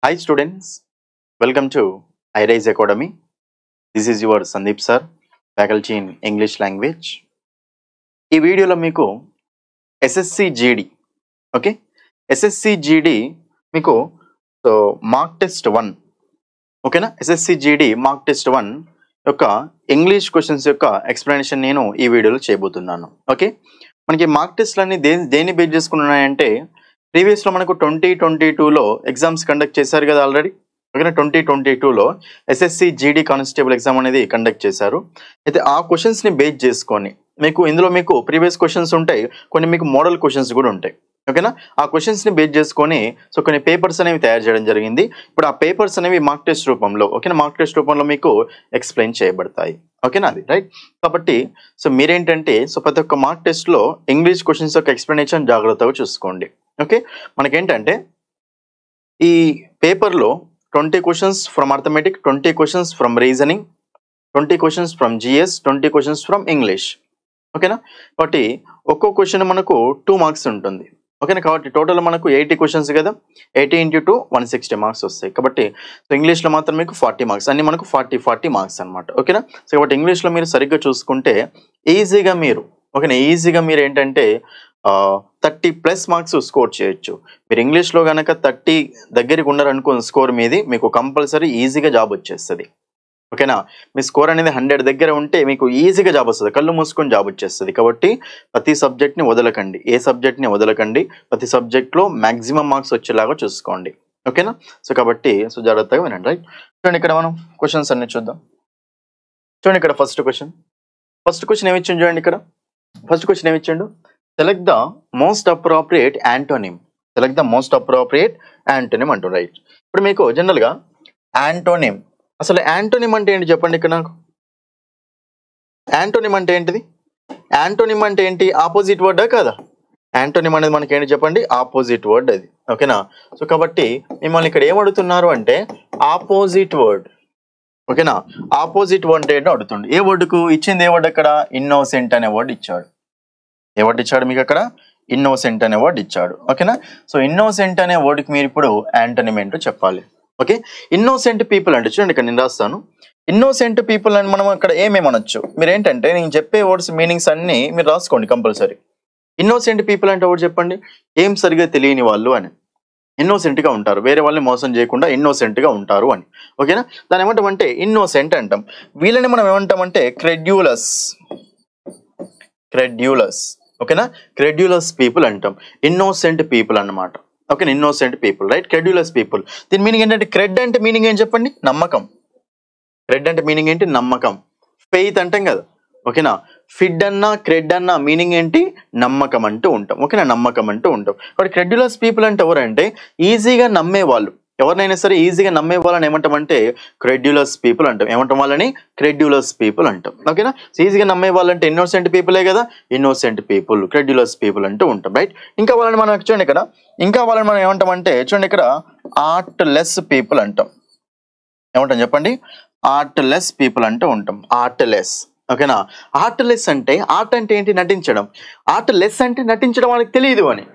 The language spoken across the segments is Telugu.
Hi students, welcome to iRise Academy. This is your Sandeep sir, faculty in English language. ఈ వీడియోలో మీకు SSC GD okay SSC GD మీకు మార్క్ టెస్ట్ 1 ఓకేనా SSC GD మార్క్ టెస్ట్ 1 యొక్క ఇంగ్లీష్ క్వశ్చన్స్ యొక్క ఎక్స్ప్లెనేషన్ నేను ఈ వీడియోలో చేయబోతున్నాను. ఓకే, మనకి మార్క్ టెస్ట్లన్నీ దేని బేస్ చేసుకున్నాయంటే ప్రీవియస్లో మనకు 2022లో ఎగ్జామ్స్ కండక్ట్ చేశారు కదా ఆల్రెడీ. ఓకేనా, 2022లో SSC GD కానిస్టేబుల్ ఎగ్జామ్ అనేది కండక్ట్ చేశారు. అయితే ఆ క్వశ్చన్స్ని బేస్ చేసుకొని ఇందులో మీకు ప్రీవియస్ క్వశ్చన్స్ ఉంటాయి, కొన్ని మీకు మోడల్ క్వశ్చన్స్ కూడా ఉంటాయి. ఓకేనా, ఆ క్వశ్చన్స్ని బేస్ చేసుకొని కొన్ని పేపర్స్ అనేవి తయారు చేయడం జరిగింది. ఇప్పుడు ఆ పేపర్స్ అనేవి మార్క్ టెస్ట్ రూపంలో మార్క్ టెస్ట్ రూపంలో మీకు ఎక్స్ప్లెయిన్ చేయబడతాయి. ఓకేనా, అది రైట్. కాబట్టి మీరేంటంటే ప్రతి ఒక్క మార్క్ టెస్ట్లో ఇంగ్లీష్ క్వశ్చన్స్ యొక్క ఎక్స్ప్లెనేషన్ జాగ్రత్తగా చూసుకోండి. ఓకే, మనకేంటంటే ఈ పేపర్లో 20 questions from arithmetic, 20 questions from reasoning, 20 questions from GS, 20 questions from English. ఓకేనా, కాబట్టి ఒక్కో క్వశ్చన్ మనకు 2 మార్క్స్ ఉంటుంది. ఓకేనా, కాబట్టి టోటల్ మనకు 80 క్వశ్చన్స్ కదా, 80 × 2 160 మార్క్స్ వస్తాయి. కాబట్టి ఇంగ్లీష్లో మాత్రం మీకు 40 మార్క్స్, అన్ని మనకు 40 మార్క్స్ అనమాట. ఓకేనా, కాబట్టి ఇంగ్లీష్లో మీరు సరిగ్గా చూసుకుంటే ఈజీగా మీరు ఏంటంటే 30+ మార్క్స్ స్కోర్ చేయొచ్చు. మీరు ఇంగ్లీష్లో కనుక 30 దగ్గరికి ఉన్నారనుకున్న స్కోర్ మీది మీకు కంపల్సరీ ఈజీగా జాబ్ వచ్చేస్తుంది. ఓకేనా, మీ స్కోర్ అనేది 100 దగ్గర ఉంటే మీకు ఈజీగా జాబ్ వస్తుంది, కళ్ళు మూసుకొని జాబ్ వచ్చేస్తుంది. కాబట్టి ప్రతి సబ్జెక్ట్ని వదలకండి, ఏ సబ్జెక్ట్ని వదలకండి, ప్రతి సబ్జెక్ట్లో మ్యాక్సిమం మార్క్స్ వచ్చేలాగా చూసుకోండి. ఓకేనా, కాబట్టి జాగ్రత్తగా వినండి. రైట్, చూడండి ఇక్కడ మనం క్వశ్చన్స్ అన్ని చూద్దాం. చూడండి ఇక్కడ ఫస్ట్ క్వశ్చన్ ఏమి ఇచ్చిండు. చూడండి ఇక్కడ ఫస్ట్ క్వశ్చన్ ఏమి ఇచ్చిండు, select the most appropriate antonym. అంటూ రైట్. ఇప్పుడు మీకు జనరల్గా యాంటోనిమ్, అసలు యాంటోనిమ్ అంటే ఏంటి చెప్పండి ఇక్కడ నాకు. యాంటోనిమ్ అంటే ఏంటిది? యాంటోనిమ్ అంటే ఏంటి? ఆపోజిట్ వర్డా కాదా? యాంటోనిమ్ అనేది మనకి ఏంటి చెప్పండి, ఆపోజిట్ వర్డ్ అది. ఓకేనా, కాబట్టి మిమ్మల్ని ఇక్కడ ఏమడుతున్నారు అంటే ఆపోజిట్ వర్డ్. ఓకేనా, ఆపోజిట్ వర్డ్ ఏంటో అడుగుతుండే. ఏ వర్డ్కు ఇచ్చింది? ఏ వర్డ్ అక్కడ? ఇన్నోసెంట్ అనే వర్డ్ ఇచ్చాడు. ఏ వర్డ్ ఇచ్చాడు మీకు అక్కడ? ఇన్నోసెంట్ అనే వర్డ్ ఇచ్చాడు. ఓకేనా, ఇన్నోసెంట్ అనే వర్డ్కి మీరు ఇప్పుడు యాంటోనిమ్ ఏంటో చెప్పాలి. ఓకే, ఇన్నోసెంట్ పీపుల్ అంటే చూడండి ఇక్కడ నేను రాస్తాను. ఇన్నోసెంట్ పీపుల్ అని మనం అక్కడ ఏమేమనొచ్చు, మీరు ఏంటంటే నేను చెప్పే వర్డ్స్ మీనింగ్స్ అన్ని మీరు రాసుకోండి కంపల్సరీ. ఇన్నోసెంట్ పీపుల్ అంటే ఒకటి చెప్పండి, ఏం సరిగా తెలియని వాళ్ళు అని. ఇన్నోసెంట్గా ఉంటారు, వేరే వాళ్ళని మోసం చేయకుండా ఇన్నోసెంట్గా ఉంటారు అని. ఓకేనా, దాన్ని ఏమంటామంటే ఇన్నోసెంట్ అంటాం. వీళ్ళని మనం ఏమంటామంటే క్రెడ్యూలస్. ఓకేనా, క్రెడ్యూలస్ పీపుల్ అంటాం, ఇన్నోసెంట్ పీపుల్ అన్నమాట. Okay, innocent people right, credulous people. దీని మీనింగ్ ఏంటంటే క్రెడ్ అంటే మీనింగ్ ఏం చెప్పండి? నమ్మకం. క్రెడ్ అంటే మీనింగ్ ఏంటి? నమ్మకం. ఫెయిత్ అంటాం కదా. ఓకేనా, ఫిడ్ అన్నా క్రెడ్ అన్నా మీనింగ్ ఏంటి? నమ్మకం అంటూ ఉంటాం. ఓకేనా, నమ్మకం అంటూ ఉంటాం. కాబట్టి క్రెడ్యూలస్ పీపుల్ అంటే ఎవరంటే ఈజీగా నమ్మేవాళ్ళు. ఎవరినైనా సరే ఈజీగా నమ్మే వాళ్ళని ఏమంటామంటే క్రెడ్యూలస్ పీపుల్ అంటాం. ఏమంటాం వాళ్ళని? క్రెడ్యూలస్ పీపుల్ అంటాం. ఓకేనా, ఈజీగా నమ్మే వాళ్ళంటే ఇన్నోసెంట్ పీపులే కదా, ఇన్నోసెంట్ పీపుల్, క్రెడ్యూలస్ పీపుల్ అంటూ ఉంటాం. రైట్, ఇంకా వాళ్ళని మనం చూడండి ఇక్కడ, మనం ఏమంటామంటే చూడండి ఇక్కడ ఆర్ట్లెస్ పీపుల్ అంటాం. ఏమంటాం చెప్పండి? ఆర్ట్లెస్ పీపుల్ అంటూ ఉంటాం. ఆర్ట్లెస్. ఓకేనా, ఆర్ట్లెస్ అంటే ఆర్ట్ అంటే ఏంటి? నటించడం. ఆర్ట్లెస్ అంటే నటించడం వాళ్ళకి తెలియదు అని,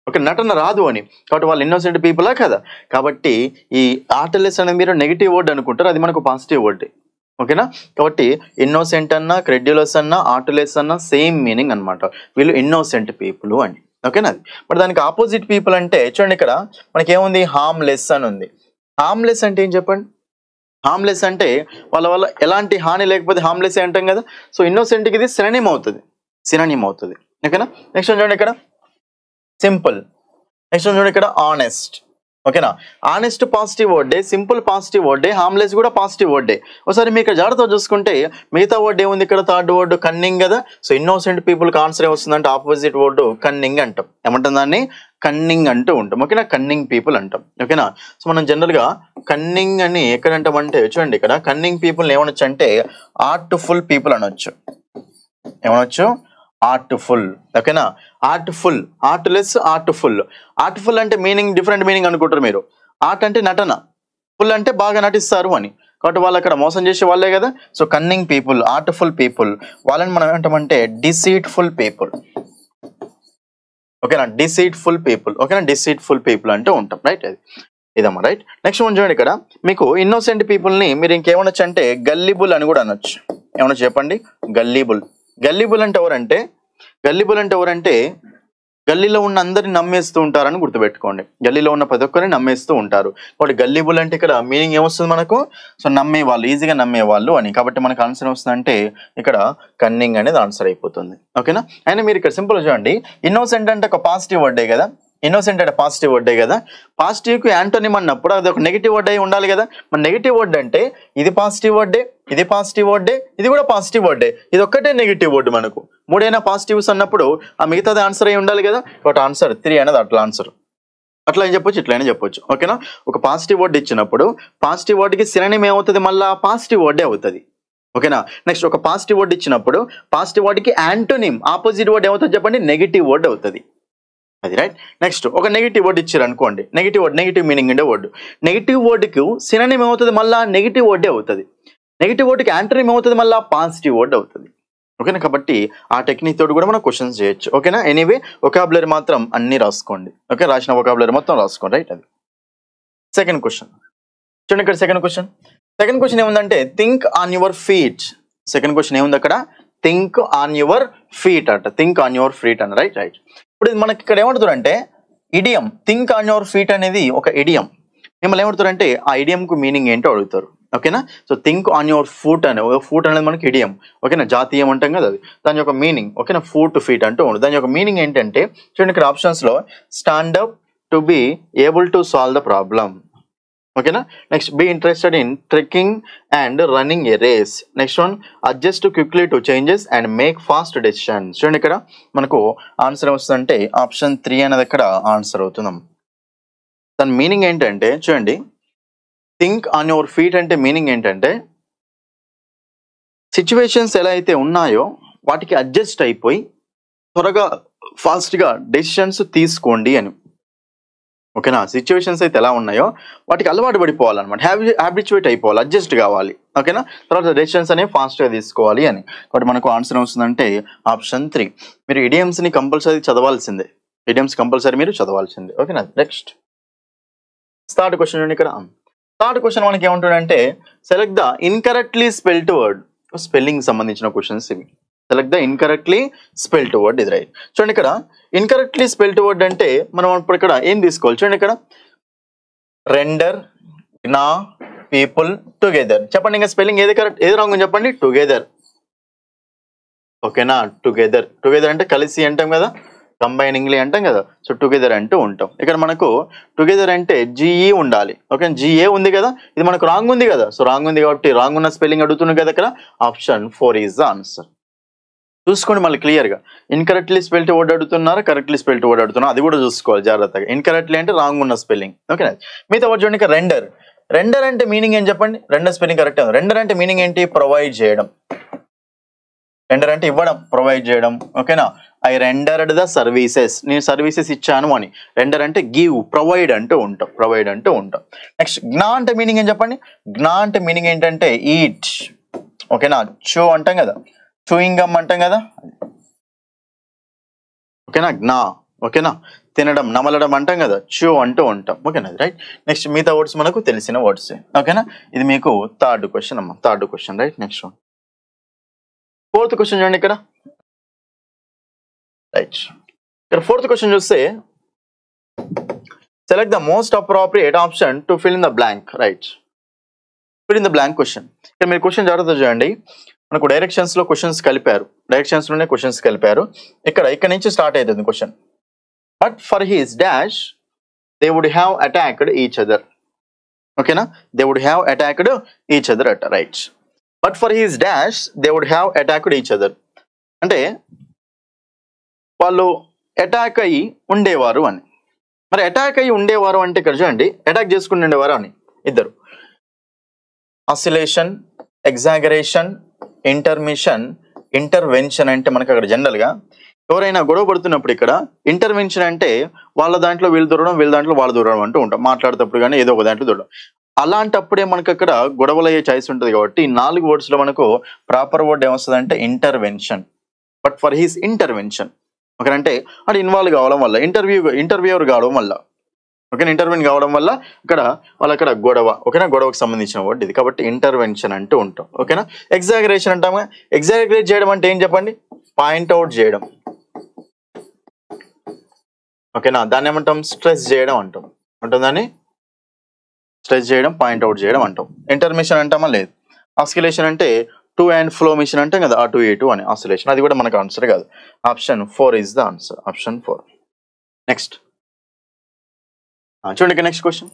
ఓకే, నటన రాదు అని. కాబట్టి వాళ్ళు ఇన్నోసెంట్ పీపులా కదా. కాబట్టి ఈ ఆర్ట్లెస్ అనేది మీరు నెగిటివ్ వర్డ్ అనుకుంటారు, అది మనకు పాజిటివ్ వర్డ్. ఓకేనా, కాబట్టి ఇన్నోసెంట్ అన్నా క్రెడ్యులస్ అన్నా ఆర్ట్లెస్ అన్నా సేమ్ మీనింగ్ అనమాట. వీళ్ళు ఇన్నోసెంట్ పీపుల్ అని. ఓకేనా, అది. మరి దానికి ఆపోజిట్ పీపుల్ అంటే చూడండి ఇక్కడ మనకి ఏముంది? హార్మ్లెస్ అని ఉంది. హార్మ్లెస్ అంటే ఏం చెప్పండి? హార్మ్లెస్ అంటే వాళ్ళ ఎలాంటి హాని లేకపోతే హార్మ్లెస్ అంటాం కదా. ఇన్నోసెంట్కి ఇది సినోనిమ్ అవుతుంది. ఓకేనా, నెక్స్ట్ చూడండి ఇక్కడ సింపుల్. నెక్స్ట్ చూడండి ఇక్కడ ఆనెస్ట్. ఓకేనా, ఆనెస్ట్ పాజిటివ్ వర్డే, సింపుల్ పాజిటివ్ వర్డే, హార్మ్లెస్ కూడా పాజిటివ్ వర్డే. ఒకసారి మీకు జాగ్రత్తగా చూసుకుంటే మిగతా వర్డ్ ఏముంది ఇక్కడ? థర్డ్ వర్డ్ కన్నింగ్ కదా. ఇన్నోసెంట్ పీపుల్కి ఆన్సర్ ఏమొస్తుందంటే ఆపోజిట్ వర్డ్ కన్నింగ్ అంటాం. ఏమంటాం దాన్ని? కన్నింగ్ అంటూ ఉంటాం. ఓకేనా, కన్నింగ్ పీపుల్ అంటాం. ఓకేనా, మనం జనరల్గా కన్నింగ్ అని ఎక్కడ అంటామంటే చూడండి ఇక్కడ కన్నింగ్ పీపుల్ ఏమనొచ్చు అంటే ఆర్ట్ఫుల్ పీపుల్ అనొచ్చు. ఏమనొచ్చు? ఆర్ట్ఫుల్. ఓకేనా, ఆర్ట్ఫుల్, ఆర్ట్లెస్, ఆర్ట్ఫుల్. ఆర్ట్ఫుల్ అంటే మీనింగ్ డిఫరెంట్ మీనింగ్ అనుకుంటారు మీరు. ఆర్ట్ అంటే నటన, ఫుల్ అంటే బాగా నటిస్తారు అని. కాబట్టి వాళ్ళు అక్కడ మోసం చేసే వాళ్ళే కదా. కన్నింగ్ పీపుల్, ఆర్ట్ఫుల్ పీపుల్, వాళ్ళని మనం ఏమంటామంటే డిసీట్ఫుల్ పీపుల్. ఓకేనా, డిసీట్ఫుల్ పీపుల్. ఓకేనా, డిసీట్ఫుల్ పీపుల్ అంటూ ఉంటాం. రైట్, అది ఇదమ్మా రైట్. నెక్స్ట్ వన్ చూడండి, ఇక్కడ మీకు ఇన్నోసెంట్ పీపుల్ని మీరు ఇంకేమనొచ్చు అంటే గల్లిబుల్ అని కూడా అనొచ్చు. ఏమన్నా చెప్పండి, గల్లిబుల్. గల్లిబుల్ అంటే ఎవరంటే గల్లీలో ఉన్న అందరిని నమ్మేస్తూ ఉంటారని గుర్తుపెట్టుకోండి. గల్లీలో ఉన్న ప్రతి ఒక్కరిని నమ్మేస్తూ ఉంటారు. కాబట్టి గల్లీబుల్ అంటే ఇక్కడ మీనింగ్ ఏమొస్తుంది మనకు, సో నమ్మే వాళ్ళు, ఈజీగా నమ్మే వాళ్ళు అని. కాబట్టి మనకు ఆన్సర్ వస్తుందంటే ఇక్కడ కన్నింగ్ అనేది ఆన్సర్ అయిపోతుంది. ఓకేనా. అయినా మీరు ఇక్కడ సింపుల్ చూడండి, ఇన్నోసెంట్ అంటే ఒక పాజిటివ్ వర్డే కదా, ఇన్నోసెంట్ అంటే పాజిటివ్ వర్డే కదా. పాజిటివ్కి యాంటోనిమ్ అన్నప్పుడు అది ఒక నెగిటివ్ వర్డ్ అయి ఉండాలి కదా. మన నెగిటివ్ వర్డ్ అంటే ఇది పాజిటివ్ వర్డే, ఇది పాజిటివ్ వర్డే, ఇది కూడా పాజిటివ్ వర్డే, ఇది ఒక్కటే నెగిటివ్ వర్డ్. మనకు మూడైనా పాజిటివ్స్ అన్నప్పుడు ఆ మిగతాది ఆన్సర్ అయి ఉండాలి కదా. కాబట్టి ఆన్సర్ 3 అనేది అట్లా ఆన్సర్. అట్లా ఏం చెప్పొచ్చు, ఇట్లయినా చెప్పొచ్చు. ఓకేనా. ఒక పాజిటివ్ వర్డ్ ఇచ్చినప్పుడు పాజిటివ్ వర్డ్కి సినోనిమ్ ఏమవుతుంది, మళ్ళీ పాజిటివ్ వర్డే అవుతుంది. ఓకేనా. నెక్స్ట్ ఒక పాజిటివ్ వర్డ్ ఇచ్చినప్పుడు పాజిటివ్ వర్డ్కి యాంటోనిమ్ ఆపోజిట్ వర్డ్ ఏమవుతుంది చెప్పండి, నెగిటివ్ వర్డ్ అవుతుంది. అది రైట్. నెక్స్ట్ ఒక నెగిటివ్ వర్డ్ ఇచ్చారు అనుకోండి, నెగిటివ్ వర్డ్, నెగిటివ్ మీనింగ్ ఉండే వర్డ్, నెగిటివ్ వర్డ్కి సినోనిమ్ ఏమవుతుంది, మళ్ళీ నెగిటివ్ వర్డే అవుతుంది. నెగిటివ్ వర్డ్కి యాంటోనిమ్ ఏమవుతుంది, మళ్ళీ పాజిటివ్ వర్డ్ అవుతుంది. ఓకేనా. కాబట్టి ఆ టెక్నిక్ తోటి కూడా మనం క్వశ్చన్స్ చేయొచ్చు. ఓకేనా. ఎనీవే వొకాబులరీ మాత్రం అన్ని రాసుకోండి. ఓకే, రాసిన వొకాబులరీ మొత్తం రాసుకోండి. రైట్. అది సెకండ్ క్వశ్చన్ చూడండి. ఇక్కడ సెకండ్ క్వశ్చన్ ఏముందంటే think on your feet. Second question ఏముంది అక్కడ, థింక్ ఆన్ యువర్ ఫీట్ అంట, థింక్ ఆన్ యువర్ ఫీట్ అన్న. Right right. ఇప్పుడు మనకి ఇక్కడ ఏమంటారంటే idiom, think on your feet అనేది ఒక ఇడియం. మిమ్మల్ని ఏమంటారంటే ఆ ఇడియంకు మీనింగ్ ఏంటో అడుగుతారు. ఓకేనా. So think on your foot అనే, ఫుట్ అనేది మనకి ఇడియం. ఓకేనా, జాతీయం అంటాం కదా అది, దాని యొక్క మీనింగ్. ఓకేనా, ఫుట్ ఫీట్ అంటూ ఉండదు. దాని యొక్క మీనింగ్ ఏంటంటే చూడండి, ఇక్కడ ఆప్షన్స్ లో stand up, to be able to solve the problem. ఓకేనా. Next be interested in trekking and running a race. Next one adjust quickly to changes and make fast decisions. చూడండి, ఇక్కడ మనకు ఆన్సర్ వస్తుందంటే ఆప్షన్ 3 అనేది ఇక్కడ ఆన్సర్ అవుతున్నాం. దాని మీనింగ్ ఏంటంటే చూడండి, థింక్ ఆన్ యువర్ ఫీట్ అంటే మీనింగ్ ఏంటంటే సిచ్యువేషన్స్ ఎలా అయితే ఉన్నాయో వాటికి అడ్జస్ట్ అయిపోయి త్వరగా ఫాస్ట్గా డెసిషన్స్ తీసుకోండి అని. ఓకేనా. సిచ్యువేషన్స్ అయితే ఎలా ఉన్నాయో వాటికి అలవాటు పడిపోవాలన్నమాట, హ్యాబిచువేట్ అయిపోవాలి, అడ్జస్ట్ కావాలి. ఓకేనా. తర్వాత డెసిషన్స్ అనేవి ఫాస్ట్గా తీసుకోవాలి అని. కాబట్టి మనకు ఆన్సర్ వస్తుందంటే ఆప్షన్ 3. మీరు ఇడియమ్స్ని కంపల్సరీ చదవాల్సిందే, ఇడియమ్స్ కంపల్సరీ మీరు చదవాల్సిందే. ఓకేనా. నెక్స్ట్ థర్డ్ క్వశ్చన్ అండి. ఇక్కడ థర్డ్ క్వశ్చన్ మనకి ఏమంటాడంటే select the incorrectly spelled word. Spelling సంబంధించిన క్వశ్చన్స్ ఇవి. Select the incorrectly spelled word, ఇది రైట్. చూడండి, ఇక్కడ ఇన్కరెక్ట్లీ స్పెల్డ్ వర్డ్ అంటే మనం ఇప్పుడు ఇక్కడ ఏం తీసుకోవాలి చూడండి, ఇక్కడ రెండర్, గ్నా, పీపుల్, టుగెదర్. చెప్పండి ఇంకా స్పెల్లింగ్ ఏది కరెక్ట్, ఏది రాంగ్ చెప్పండి. టుగెదర్. ఓకేనా. టుగెదర్ అంటే కలిసి అంటాం కదా, కంబైనింగ్లీ అంటాం కదా. సో టుగెదర్ అంటూ ఉంటాం. ఇక్కడ మనకు టుగెదర్ అంటే జిఈ ఉండాలి. ఓకే, జిఏ ఉంది కదా, ఇది మనకు రాంగ్ ఉంది కదా. సో రాంగ్ ఉంది కాబట్టి రాంగ్ ఉన్న స్పెల్లింగ్ అడుగుతున్నాం కదా. ఇక్కడ ఆప్షన్ 4 ఈజ్ ద ఆన్సర్. చూసుకోండి మళ్ళీ క్లియర్గా, ఇన్కరెక్ట్లీ స్పెల్డ్ వర్డ్ అడుగుతున్నారు, కరెక్ట్లీ స్పెల్డ్ వర్డ్ అడుగుతున్నారు, అది కూడా చూసుకోవాలి జాగ్రత్తగా. ఇన్కరెక్ట్లీ అంటే రాంగ్ ఉన్న స్పెల్లింగ్. ఓకే, మిగతా వర్డ్ చూడండి. రెండర్ అంటే మీనింగ్ ఏం చెప్పండి. Render spelling correct. రెండర్ అంటే మీనింగ్ ఏంటి, ప్రొవైడ్ చేయడం. రెండర్ అంటే ఇవ్వడం, ప్రొవైడ్ చేయడం. ఓకేనా. ఐ రెండర్డ్ ద సర్వీసెస్, నేను సర్వీసెస్ ఇచ్చాను అని. రెండర్ అంటే గివ్, ప్రొవైడ్ అంటూ ఉంటాం. నెక్స్ట్ గ్నా అంటే మీనింగ్ ఏం చెప్పండి. గ్నా అంటే మీనింగ్ ఏంటంటే ఈట్. ఓకేనా. చూ అంటాం కదా, చూయింగ్ గమ్ అంటాం కదా. ఓకేనా, గ్నా. ఓకేనా, తినడం, నమలడం అంటాం కదా, చూ అంటూ ఉంటాం. ఓకేనా, రైట్. నెక్స్ట్ మిగతా వర్డ్స్ మనకు తెలిసిన వర్డ్స్. ఓకేనా, ఇది మీకు థర్డ్ క్వశ్చన్ అమ్మా, third question, right. Next one fourth question చూడండి. ఇక్కడ రైట్, ఇక్కడ ఫోర్త్ క్వశ్చన్ చూస్తే select the most appropriate option to fill in the blank. Right, fill in the blank question. ఇక్కడ మీరు క్వశ్చన్ జాగ్రత్త చూడండి. మనకు డైరెక్షన్స్ లో క్వశ్చన్స్ కలిపారు, డైరెక్షన్స్ లోనే క్వశ్చన్స్ కలిపారు. ఇక్కడ నుంచి స్టార్ట్ అవుతుంది question. But for his dash they would have attacked each other. ఓకేనా, they would have attacked each other at. Right, but for his dash they would have attacked each other అంటే వాళ్ళు అటాక్ అయ్యి ఉండేవారు అని. మరి అటాక్ అయ్యి ఉండేవారు అంటే ఇక్కడ చూడండి, అటాక్ చేసుకుని ఉండేవారు అని ఇద్దరు. ఆసిలేషన్, ఎగ్జాగరేషన్, ఇంటర్మిషన్, ఇంటర్వెన్షన్ అంటే మనకు అక్కడ జనరల్గా ఎవరైనా గొడవ పడుతున్నప్పుడు ఇక్కడ ఇంటర్వెన్షన్ అంటే వాళ్ళ దాంట్లో వీళ్ళు దూరడం, వీళ్ళ దాంట్లో వాళ్ళు దూరడం అంటూ ఉంటాం. మాట్లాడేటప్పుడు కానీ ఏదో ఒక దాంట్లో దూరడం. అలాంటప్పుడే మనకు అక్కడ గొడవలు అయ్యే ఛాయిస్ ఉంటుంది. కాబట్టి ఈ 4 వర్డ్స్ లో మనకు ప్రాపర్ వర్డ్ ఏమొస్తుంది అంటే intervention. But for his intervention. Okay, అంటే ఇన్వాల్వ్ కావడం వల్ల, ఇంటర్వ్యూయర్ కావడం వల్ల. ఓకేనా, ఇంటర్వెన్ కావడం వల్ల ఇక్కడ వాళ్ళ అక్కడ గొడవ, ఓకేనా, గొడవకు సంబంధించిన వర్డ్ ఇది, కాబట్టి ఇంటర్వెన్షన్ అంటూ ఉంటాం. ఓకేనా, ఎగ్జాగరేషన్ అంటాము. ఎగ్జాగరేట్ చేయడం అంటే ఏం చెప్పండి, పాయింట్అవుట్ చేయడం. ఓకేనా, దాన్ని ఏమంటాం, స్ట్రెస్ చేయడం అంటాం. ఉంటుందని స్ట్రెస్ చేయడం, పాయింట్అవుట్ చేయడం అంటాం. ఇంటర్మిషన్ అంటామా, లేదు. ఆస్కిలేషన్ అంటే టు అండ్ ఫ్లో మిషన్ అంటాం కదా, అటు ఇటు అని ఆసిలేషన్, అది కూడా మనకు ఆన్సర్ కాదు. Option 4 is the answer, option 4. Next చూడండి, నెక్స్ట్ క్వశ్చన్.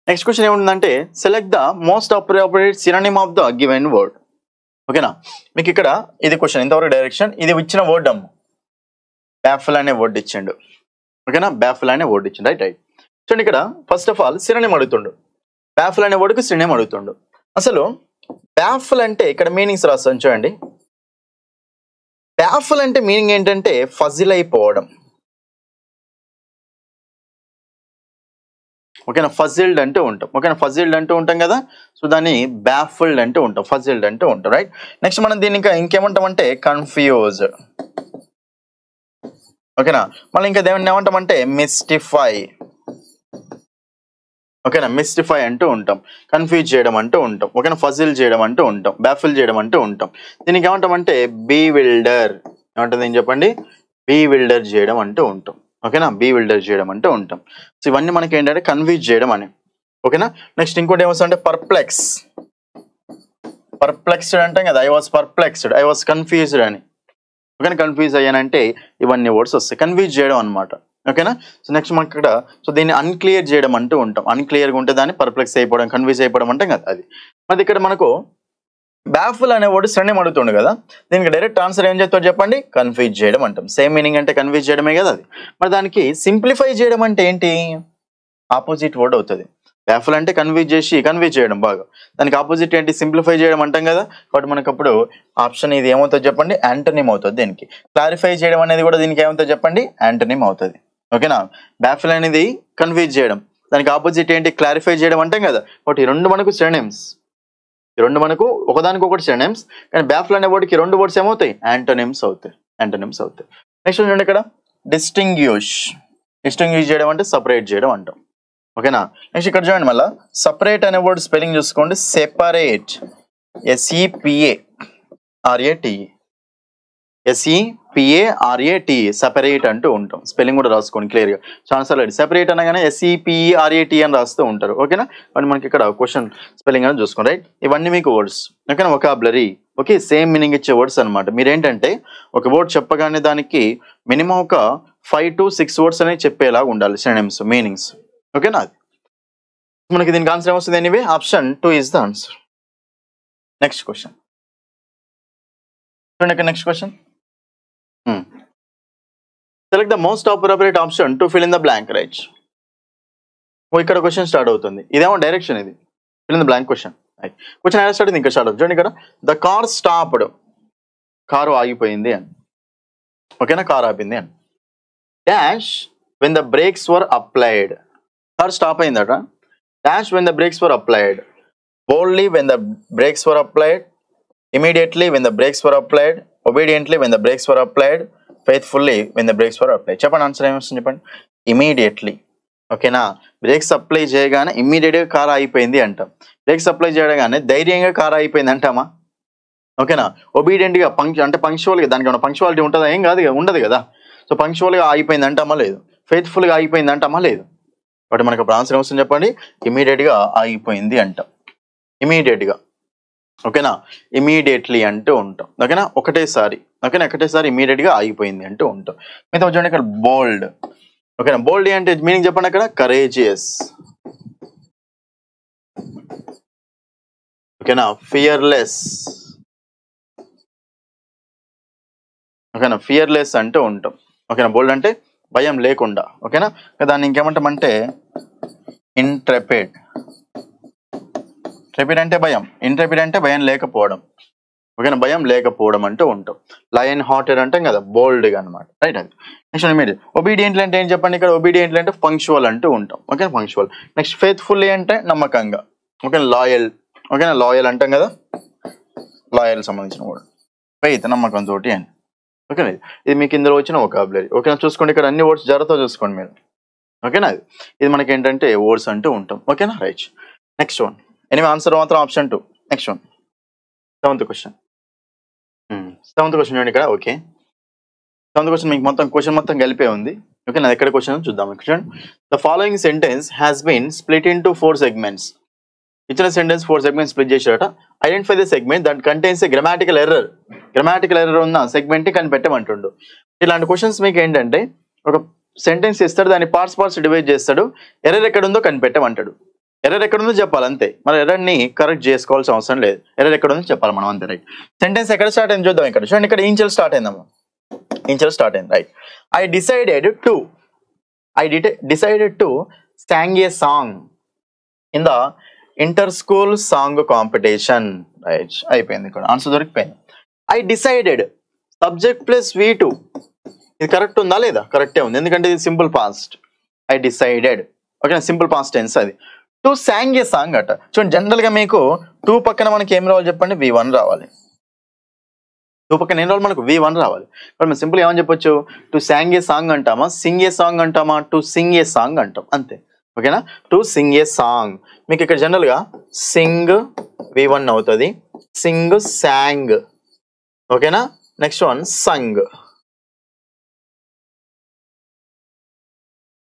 నెక్స్ట్ క్వశ్చన్ ఏముందంటే, select the most appropriate synonym of the given word. ఓకేనా, మీకు ఇక్కడ ఇది క్వశ్చన్, ఇంతవరకు డైరెక్షన్. ఇది ఇచ్చిన వర్డ్ అమ్మ, బ్యాఫిల్ అనే వర్డ్ ఇచ్చిండు. ఓకేనా, బ్యాఫిల్ అనే వర్డ్ ఇచ్చిండు. Right right. చూడండి, ఇక్కడ ఫస్ట్ ఆఫ్ ఆల్ సినోనిమ్ అడుగుతుండు, బ్యాఫిల్ అనే వర్డ్కి సినోనిమ్ అడుగుతుండు. అసలు బ్యాఫిల్ అంటే ఇక్కడ మీనింగ్స్ రాస్తాను చూడండి. బ్యాఫిల్ అంటే మీనింగ్ ఏంటంటే ఫజిల్ అయిపోవడం. ఓకేనా, ఫజిల్డ్ అంటూ ఉంటాం. ఓకేనా, ఫజిల్డ్ అంటూ ఉంటాం కదా, సో దాన్ని బ్యాఫిల్డ్ అంటూ ఉంటాం, ఫజిల్డ్ అంటూ ఉంటాం. రైట్. నెక్స్ట్ మనం దీన్ని ఇంకేమంటాం అంటే కన్ఫ్యూజ్డ్. ఓకేనా, మళ్ళీ ఇంకా దేని ఏమంటామంటే మిస్టిఫై. ఓకేనా, మిస్టిఫై అంటూ ఉంటాం, కన్ఫ్యూజ్ చేయడం అంటూ ఉంటాం. ఓకేనా, ఫజిల్ చేయడం అంటూ ఉంటాం, బ్యాఫిల్ చేయడం అంటూ ఉంటాం. దీనికి ఏమంటామంటే బీవిల్డర్. ఏమంటుంది ఏం చెప్పండి, బీవిల్డర్ చేయడం అంటూ ఉంటాం. ఓకేనా, బీవిల్డర్ చేయడం అంటూ ఉంటాం. సో ఇవన్నీ మనకి ఏంటంటే కన్ఫ్యూజ్ చేయడం అని. ఓకేనా, నెక్స్ట్ ఇంకోటి ఏమొస్తుందంటే పర్ప్లెక్స్. పర్ప్లెక్స్డ్ అంటాం కదా, I was perplexed, I was confused అని. ఓకేనా, కన్ఫ్యూజ్ అయ్యానంటే ఇవన్నీ వర్డ్స్ వస్తాయి, కన్ఫ్యూజ్ చేయడం అనమాట. ఓకేనా, సో నెక్స్ట్ మనకి ఇక్కడ సో దీన్ని అన్క్లియర్ చేయడం అంటూ ఉంటాం. అన్క్లియర్గా ఉంటే దాన్ని పర్ప్లెక్స్ అయిపోవడం, కన్ఫ్యూజ్ అయిపోవడం అంటాం కదా అది. మరి ఇక్కడ మనకు బ్యాఫుల్ అనే వర్డ్ సరణి అడుగుతుండు కదా, దీనికి డైరెక్ట్ ఆన్సర్ ఏం చెప్తారు చెప్పండి, కన్ఫ్యూజ్ చేయడం అంటాం. సేమ్ మీనింగ్ అంటే కన్ఫ్యూజ్ చేయడమే కదా అది. మరి దానికి సింప్లిఫై చేయడం అంటే ఏంటి, ఆపోజిట్ వర్డ్ అవుతుంది. బ్యాఫుల్ అంటే కన్ఫ్యూజ్ చేయడం బాగా, దానికి ఆపోజిట్ ఏంటి, సింప్లిఫై చేయడం అంటాం కదా. కాబట్టి మనకు అప్పుడు ఆప్షన్ ఇది ఏమవుతుంది చెప్పండి, యాంటోనిమ్ అవుతుంది. దీనికి క్లారిఫై చేయడం అనేది కూడా దీనికి ఏమవుతుంది చెప్పండి, యాంటోనిమ్ అవుతుంది. ఓకేనా, బ్యాఫుల్ అనేది కన్ఫ్యూజ్ చేయడం, దానికి ఆపోజిట్ ఏంటి, క్లారిఫై చేయడం అంటాం కదా. కాబట్టి ఈ రెండు మనకు సినోనిమ్స్, ఈ రెండు మనకు ఒకదానికి ఒకటి సినోనిమ్స్. కానీ బ్యాఫుల్ అనే వర్డ్కి రెండు వర్డ్స్ ఏమవుతాయి, యాంటోనిమ్స్ అవుతాయి, యాంటోనిమ్స్ అవుతాయి. నెక్స్ట్ చూడండి ఇక్కడ డిస్టింగ్విష్. డిస్టింగ్విష్ చేయడం అంటే సపరేట్ చేయడం అంటాం. ఓకేనా, నెక్స్ట్ ఇక్కడ చూడండి మళ్ళీ సపరేట్ అనే వర్డ్ స్పెల్లింగ్ చూసుకోండి, సెపరేట్, SEPARATE, SEPARATE, సెపరేట్ అంటూ ఉంటాం. స్పెల్లింగ్ కూడా రాసుకోండి క్లియర్గా, ఛాన్సర్ లేదు. సెపరేట్ అనగానే SEPARATE అని రాస్తూ ఉంటారు. ఓకేనా, మరి మనకి ఇక్కడ క్వశ్చన్ స్పెల్లింగ్ అని చూసుకోండి. రైట్, ఇవన్నీ మీకు వర్డ్స్. ఓకేనా, వొకాబులరీ. ఓకే, సేమ్ మీనింగ్ ఇచ్చే వర్డ్స్ అనమాట. మీరేంటంటే ఒక వర్డ్ చెప్పగానే దానికి మినిమం ఒక 5 to 6 వర్డ్స్ అనేవి చెప్పేలాగా ఉండాలి, సినోనిమ్స్, మీనింగ్స్. ఓకేనా, మనకి దీనికి ఆన్సర్ ఏమొస్తుంది, anyway option 2 is the answer. Next question చూడండి, next question. Select the most appropriate option to fill in the blank. Right, ఇక్కడ క్వశ్చన్ స్టార్ట్ అవుతుంది. ఇదేమో డైరెక్షన్, ఇది fill in the blank question. Question ఎలా స్టార్ట్ అయింది, ఇంకా స్టార్ట్ అవుతుంది. చూడండి ఇక్కడ ద కార్ స్టాప్డ్, కారు ఆగిపోయింది అని. ఓకేనా, కార్ ఆపింది అని. Dash when the brakes were applied, car stop అయిందట. Dash when the brakes were applied, boldly when the brakes were applied, immediately when the brakes were applied, obediently when the brakes were applied, faithfully when the brakes were applied. చెప్పండి ఆన్సర్ ఏమొస్తుంది చెప్పండి. ఇమీడియట్లీ. ఓకేనా, బ్రేక్స్ అప్లై చేయగానే ఇమ్మీడియట్గా కార్ అయిపోయింది అంటాం. బ్రేక్స్ అప్లై చేయగానే ధైర్యంగా కార్ అయిపోయింది అంటామా. ఓకేనా, ఒబీడియంట్గా అంటే పంక్చువల్గా, దానికి ఏమైనా పంక్చువాలిటీ ఉంటుందా, ఏం కాదు, ఉండదు కదా. సో పంక్చువల్గా ఆగిపోయింది అంటామా, లేదు. ఫెయిత్ఫుల్గా ఆగిపోయింది అంటామా, లేదు. బట్ మనకు అప్పుడు ఆన్సర్ ఏమొస్తుంది చెప్పండి, ఇమీడియట్గా ఆగిపోయింది అంటాం, ఇమీడియట్గా. ఓకేనా, ఇమీడియట్లీ అంటూ ఉంటాం. ఓకేనా, ఒకటేసారి. ఓకేనా, ఒకటేసారి ఇమీడియట్గా ఆగిపోయింది అంటూ ఉంటాం. మీతో చూడండి ఇక్కడ బోల్డ్. ఓకేనా, బోల్డ్ అంటే మీనింగ్ చెప్పండి అక్కడ, కరేజియస్. ఓకేనా, ఫియర్లెస్. ఓకేనా, ఫియర్లెస్ అంటూ ఉంటాం. ఓకేనా, బోల్డ్ అంటే భయం లేకుండా. ఓకేనా, దాన్ని ఇంకేమంటామంటే ఇంట్రెపిడ్. ట్రెపిడ్ అంటే భయం, ఇంట్రెపిడ్ అంటే భయం లేకపోవడం. ఓకేనా, భయం లేకపోవడం అంటూ ఉంటాం. లయన్ హార్టెడ్ అంటాం కదా, బోల్డ్గా అనమాట. రైట్, అది. Next immediate. ఒబీడియంట్లీ అంటే ఏం చెప్పండి ఇక్కడ, ఒబీడియంట్లీ అంటే పంక్చువల్ అంటూ ఉంటాం. ఓకేనా, పంక్చువల్. నెక్స్ట్ ఫెయిత్ఫుల్లీ అంటే నమ్మకంగా. ఓకేనా, లాయల్. ఓకేనా, లాయల్ అంటాం కదా, లాయల్ సంబంధించిన కూడా ఫెయిత్, నమ్మకం తోటి అని. ఓకేనా, ఇది మీకు ఇందులో వచ్చిన వొకాబులరీ. ఓకేనా, చూసుకోండి ఇక్కడ అన్ని వర్డ్స్ జాగ్రత్తగా చూసుకోండి మీరు. ఓకేనా, ఇది మనకి ఏంటంటే వర్డ్స్ అంటూ ఉంటాం. ఓకేనా, right. Next one, anyway answer మాత్రం option 2. Next one, seventh question. చూడండి ఇక్కడ. ఓకే, సెవెంత్ క్వశ్చన్ మీకు మొత్తం క్వశ్చన్ మొత్తం కలిపే ఉంది. ఓకే, నా ఎక్కడ క్వశ్చన్ చూద్దాం. Question, the following sentence has been split into 4 segments. ఇచ్చిన సెంటెన్స్ 4 సెగ్మెంట్స్ స్ప్లిట్ చేశారట. Identify the segment that contains a grammatical error. Grammatical error ఉన్న సెగ్మెంట్ ని కనిపెట్టమంటుండు. ఇలాంటి క్వశ్చన్స్ మీకు ఏంటంటే ఒక సెంటెన్స్ ఇస్తాడు, దాన్ని పార్ట్స్ డివైడ్ చేస్తాడు, ఎర్రర్ ఎక్కడ ఉందో కనిపెట్టమంటాడు. ఎర్రర్ ఎక్కడ ఉందో చెప్పాలి అంతే, మరి ఎర్రర్ ని కరెక్ట్ చేసుకోవాల్సిన అవసరం లేదు. ఎర్రర్ ఎక్కడ ఉందో చెప్పాలి మనం అంతే. రైట్, సెంటెన్స్ ఎక్కడ స్టార్ట్ అయింది చూద్దాం. ఇక్కడ చూడండి, ఇక్కడ ఇంచెల్ స్టార్ట్ అయిందమ్మా, ఇంచెల్ స్టార్ట్ అయింది. Right, I decided to sang a song in the inter school song competition. Right, అయిపోయింది, ఇక్కడ ఆన్సర్ దొరికిపోయింది. I decided subject plus V2, ఇది కరెక్ట్ ఉందా లేదా? కరెక్టే ఉంది, ఎందుకంటే ఇది simple past. I decided, okay, simple past tense. అది టు sang a song అట. చూడండి, జనరల్ గా మీకు 2 పక్కన మనకి ఏం రావాలి చెప్పండి? V1 రావాలి. 2 పక్కన ఏం రావాలి మనకు? V1 రావాలి. ఇప్పుడు మనం సింపుల్ ఏమని చెప్పొచ్చు? టు sang a song అంటామా, సింగ్ ఏ సాంగ్ అంటామా? టు సింగ్ ఏ సాంగ్ అంటాం అంతే. ఓకేనా, టు సింగ్ ఏ సాంగ్. మీకు ఇక్కడ జనరల్ గా సింగ్ V1 అవుతుంది, సింగ్ సాంగ్. ఓకేనా, నెక్స్ట్ వన్ సంగ్,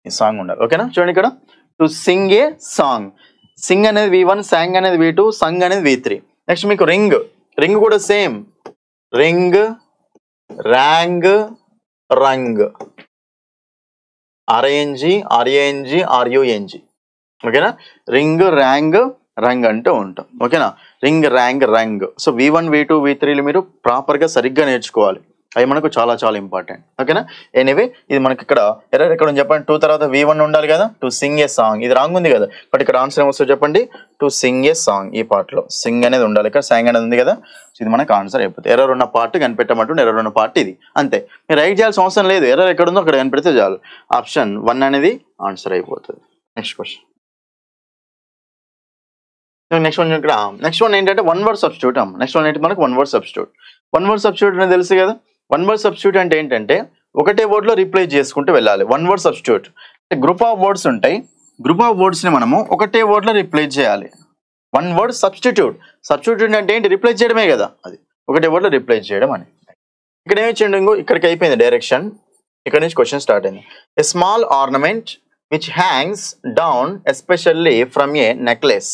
ఈ సాంగ్ ఉండాలి. ఓకేనా, చూడండి ఇక్కడ to sing a song. Singh అనేది V1, సాంగ్ అనేది V2, సంగ్ అనేది V3. నెక్స్ట్ మీకు రింగ్, రింగ్ కూడా సేమ్, రింగ్, ర్యాంగ్, రంగ్, RANG, ఓకేనా, రింగ్, ర్యాంగ్, రంగ్ అంటూ ఉంటాం. ఓకేనా, రింగ్, ర్యాంగ్, రంగ్. సో V1, V2, V3లు మీరు ప్రాపర్గా సరిగ్గా నేర్చుకోవాలి, అవి మనకు చాలా చాలా ఇంపార్టెంట్. ఓకేనా, ఎనీవే ఇది మనకి ఇక్కడ ఎర్రర్ ఎక్కడ ఉంది చెప్పండి? 2 తర్వాత V1 ఉండాలి కదా, టు సింగ్ ఏ సాంగ్. ఇది రాంగ్ ఉంది కదా, బట్ ఇక్కడ ఆన్సర్ ఏమొస్తుంది చెప్పండి? To sing a song. ఈ పార్ట్లో సింగ్ అనేది ఉండాలి, ఇక్కడ సాంగ్ అనేది ఉంది కదా, ఇది మనకు ఆన్సర్ అయిపోతుంది. ఎర్రర్ ఉన్న పార్ట్ కనిపెట్టమంటుండే, ఎర్రర్ ఉన్న పార్ట్ ఇది అంతే. మీరు రైట్ చేయాల్సిన అవసరం లేదు, ఎర్రర్ ఎక్కడ ఉందో అక్కడ కనిపెడితే చాలు. ఆప్షన్ 1 అనేది ఆన్సర్ అయిపోతుంది. నెక్స్ట్ క్వశ్చన్, నెక్స్ట్ వన్ ఇక్కడ. నెక్స్ట్ వన్ ఏంటంటే 1 word సబ్స్టిట్యూట్. నెక్స్ట్ వన్ ఏంటి మనకు? 1 word సబ్స్టిట్యూట్. 1 word సబ్స్టిట్యూట్ అనేది తెలుసు కదా. 1 word సబ్స్టిట్యూట్ అంటే ఏంటంటే ఒకటే వర్డ్ లో రీప్లేస్ చేసుకుంటూ వెళ్ళాలి. 1 word substitute group of words ఉంటాయి, గ్రూప్ ఆఫ్ వర్డ్స్ ని మనము ఒకటే వర్డ్ లో రీప్లేస్ చేయాలి. 1 word సబ్స్టిట్యూట్. సబ్స్టిట్యూట్ అంటే ఏంటి? రీప్లేస్ చేయడమే కదా, అది ఒకటే వర్డ్ లో రీప్లేస్ చేయడం అని. ఇక్కడ ఏమి ఇచ్చిండు? ఇంకో ఇక్కడికి అయిపోయింది డైరెక్షన్, ఇక్కడ నుంచి క్వశ్చన్ స్టార్ట్ అయింది. A small ornament which hangs down especially from A necklace.